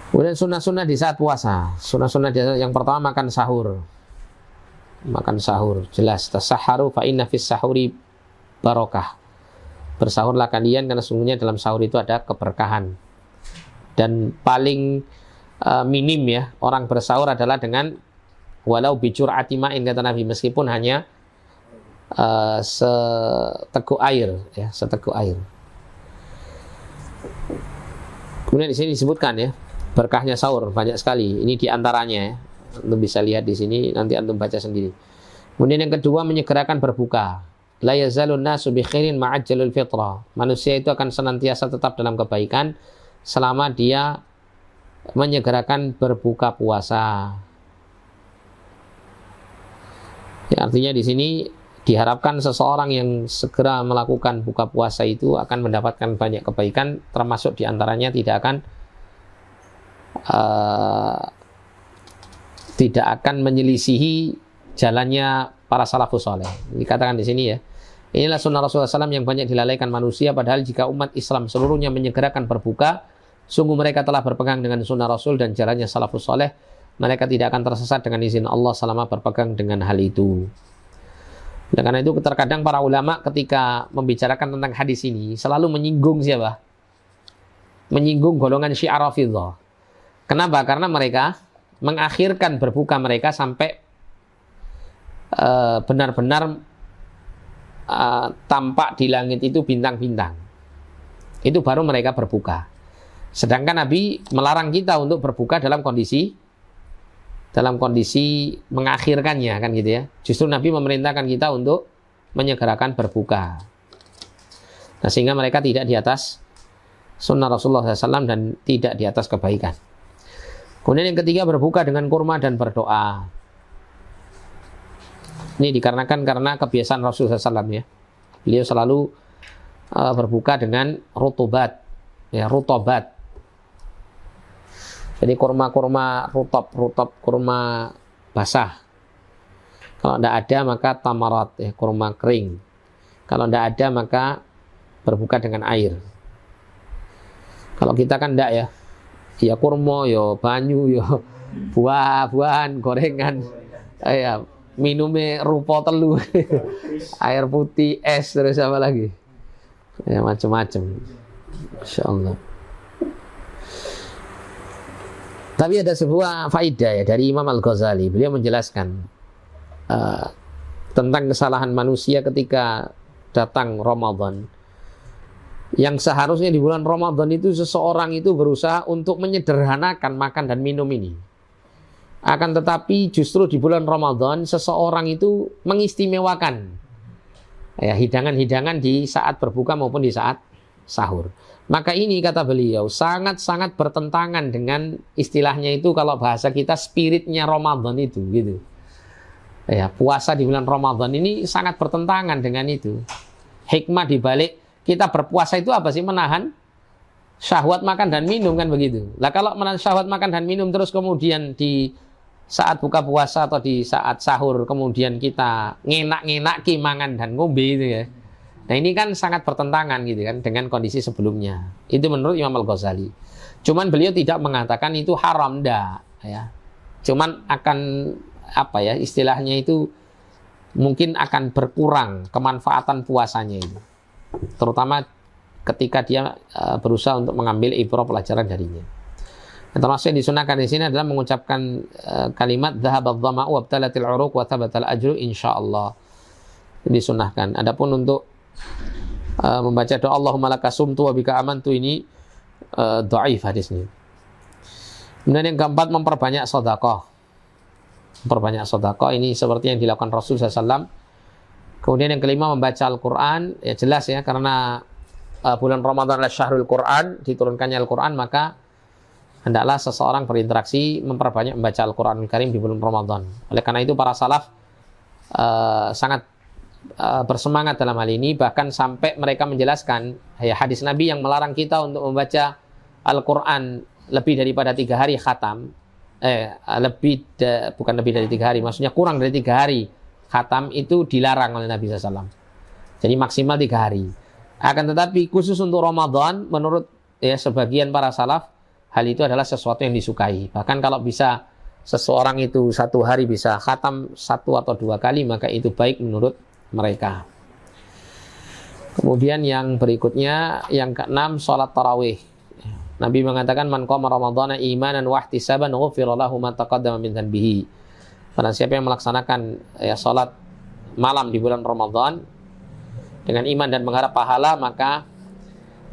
Kemudian sunnah-sunnah di saat puasa. Sunnah-sunnah yang pertama makan sahur. Makan sahur, jelas. Tasahharu fa inna fis sahuri barokah. Bersahurlah kalian karena sungguhnya dalam sahur itu ada keberkahan. Dan paling minim ya, orang bersahur adalah dengan walau bijur'ati ma'in, kata Nabi, meskipun hanya seteguk air ya, seteguk air. Kemudian di sini disebutkan ya, berkahnya sahur banyak sekali. Ini diantaranya ya, antum bisa lihat di sini, nanti antum baca sendiri. Kemudian yang kedua menyegerakan berbuka. La yazalun nasu bi khairin ma'ajjalul fitrah. Manusia itu akan senantiasa tetap dalam kebaikan selama dia menyegerakan berbuka puasa. Ya, artinya di sini diharapkan seseorang yang segera melakukan buka puasa itu akan mendapatkan banyak kebaikan, termasuk diantaranya tidak akan menyelisihi jalannya para salafus saleh. Dikatakan di sini ya, inilah sunnah Rasulullah SAW yang banyak dilalaikan manusia, padahal jika umat Islam seluruhnya menyegerakan berbuka, sungguh mereka telah berpegang dengan sunnah Rasul dan jalannya salafus saleh. Mereka tidak akan tersesat dengan izin Allah selama berpegang dengan hal itu. Dan karena itu terkadang para ulama ketika membicarakan tentang hadis ini selalu menyinggung siapa? Menyinggung golongan Syiah Rafidhah. Kenapa? Karena mereka mengakhirkan berbuka mereka sampai benar-benar tampak di langit itu bintang-bintang. Itu baru mereka berbuka. Sedangkan Nabi melarang kita untuk berbuka dalam kondisi mengakhirkannya, kan gitu ya. Justru Nabi memerintahkan kita untuk menyegerakan berbuka. Nah, sehingga mereka tidak di atas sunnah Rasulullah SAW dan tidak di atas kebaikan. Kemudian yang ketiga berbuka dengan kurma dan berdoa. Ini dikarenakan karena kebiasaan Rasulullah SAW ya. Beliau selalu berbuka dengan rutobat, ya, rutobat. Jadi kurma-kurma rutob, kurma basah. Kalau tidak ada maka tamarat, ya, kurma kering. Kalau tidak ada maka berbuka dengan air. Kalau kita kan tidak ya, ya kurma, ya banyu, ya buah-buahan, gorengan, ya minumnya rupa telu, air putih, es, terus apa lagi, ya macam-macam. Insya Allah. Tapi ada sebuah faidah ya dari Imam Al-Ghazali. Beliau menjelaskan tentang kesalahan manusia ketika datang Ramadan. Yang seharusnya di bulan Ramadan itu seseorang itu berusaha untuk menyederhanakan makan dan minum ini. Akan tetapi justru di bulan Ramadan seseorang itu mengistimewakan ya, hidangan-hidangan di saat berbuka maupun di saat sahur. Maka ini kata beliau sangat-sangat bertentangan dengan istilahnya itu, kalau bahasa kita spiritnya Ramadan itu gitu. Ya, puasa di bulan Ramadan ini sangat bertentangan dengan itu. Hikmah dibalik kita berpuasa itu apa sih? Menahan syahwat makan dan minum, kan begitu. Lah kalau menahan syahwat makan dan minum terus kemudian saat buka puasa atau di saat sahur kemudian kita ngenak-ngenak kimangan dan ngombe itu ya. Nah ini kan sangat bertentangan gitu kan dengan kondisi sebelumnya. Itu menurut Imam Al-Ghazali. Cuman beliau tidak mengatakan itu haram, dah ya. Cuman akan apa ya istilahnya itu mungkin akan berkurang kemanfaatan puasanya itu. Terutama ketika dia berusaha untuk mengambil ibrah pelajaran darinya. Termasuk yang disunahkan di sini adalah mengucapkan kalimat dhahabadh dhama'u wabtalatil 'uruq wa thabatal ajru insyaallah. Disunahkan. Adapun untuk membaca doa Allahumma laka sumtu wa bika amantu ini dhaif hadisnya. Kemudian yang keempat memperbanyak sedekah. Memperbanyak sedekah ini seperti yang dilakukan Rasul SAW. Kemudian yang kelima membaca Al-Qur'an, ya jelas ya karena bulan Ramadan adalah syahrul Qur'an, diturunkannya Al-Qur'an, maka hendaklah seseorang berinteraksi memperbanyak membaca Al-Quranul Karim di bulan Ramadan. Oleh karena itu para salaf sangat bersemangat dalam hal ini, bahkan sampai mereka menjelaskan ya, hadis Nabi yang melarang kita untuk membaca Al-Quran lebih daripada 3 hari khatam. Bukan lebih dari 3 hari, maksudnya kurang dari 3 hari khatam itu dilarang oleh Nabi SAW. Jadi maksimal 3 hari. Akan tetapi khusus untuk Ramadan, menurut ya sebagian para salaf, hal itu adalah sesuatu yang disukai. Bahkan kalau bisa seseorang itu 1 hari bisa khatam 1 atau 2 kali, maka itu baik menurut mereka. Kemudian yang berikutnya, yang ke-6, sholat tarawih. Nabi mengatakan, man qama ramadhana imanan wa ihtisaban ghufira lahu ma taqaddama min dhanbihi. Barang siapa yang melaksanakan ya, sholat malam di bulan Ramadan dengan iman dan mengharap pahala, maka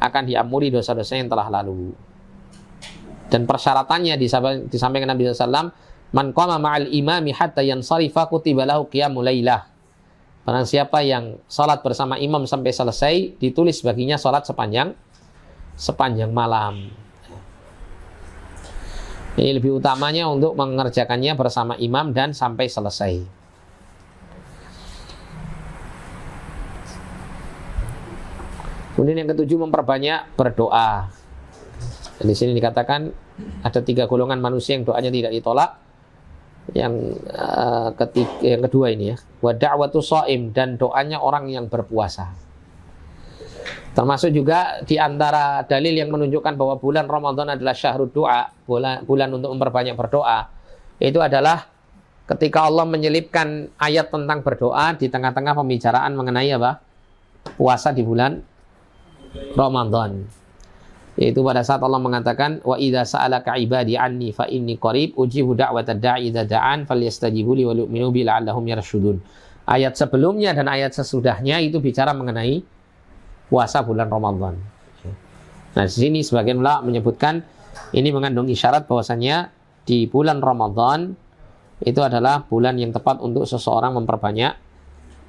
akan diampuni dosa-dosa yang telah lalu. Dan persyaratannya disampaikan Nabi SAW, man qama ma'al imami hatta yansarifa kutiba lahu qiyamul lailah. Barang siapa yang salat bersama imam sampai selesai, ditulis baginya salat sepanjang malam. Ini lebih utamanya untuk mengerjakannya bersama imam dan sampai selesai. Kemudian yang ke-7 memperbanyak berdoa. Dan di sini dikatakan ada 3 golongan manusia yang doanya tidak ditolak. Yang kedua ini ya, wa da'watu shaim, dan doanya orang yang berpuasa. Termasuk juga di antara dalil yang menunjukkan bahwa bulan Ramadan adalah syahrud doa, bulan untuk memperbanyak berdoa. Itu adalah ketika Allah menyelipkan ayat tentang berdoa di tengah-tengah pembicaraan mengenai apa? Puasa di bulan Ramadan. Yaitu pada saat Allah mengatakan wa idza sa'alaka ibadi anni fa inni qarib ujibu da'watad da'i idza da'an falyastajibu li wa yu'minu bi la'allahum yarshudun. Ayat sebelumnya dan ayat sesudahnya itu bicara mengenai puasa bulan Ramadan. Nah, di sini sebagian ulama menyebutkan ini mengandung isyarat bahwasanya di bulan Ramadan itu adalah bulan yang tepat untuk seseorang memperbanyak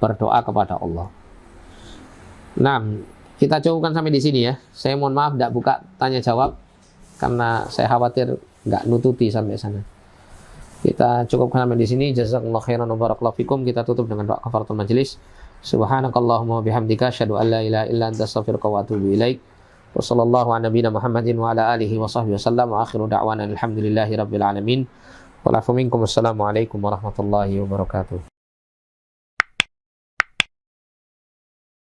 berdoa kepada Allah. Nah, kita cukupkan sampai di sini ya. Saya mohon maaf tidak buka tanya jawab karena saya khawatir nggak nututi sampai sana. Kita cukupkan sampai di sini. Jazakallahu khairan wa barakallahu fikum. Kita tutup dengan doa kafaratul majelis. Subhanakallahumma wa bihamdika asyhadu an la ilaha illa anta astaghfiruka wa atubu ilaik. Wa sallallahu ala nabiyyina Muhammadin wa ala alihi wa sahbihi wasallam wa akhiru da'wana alhamdulillahi rabbil alamin. Wa lafu minkum. Assalamualaikum warahmatullahi wabarakatuh.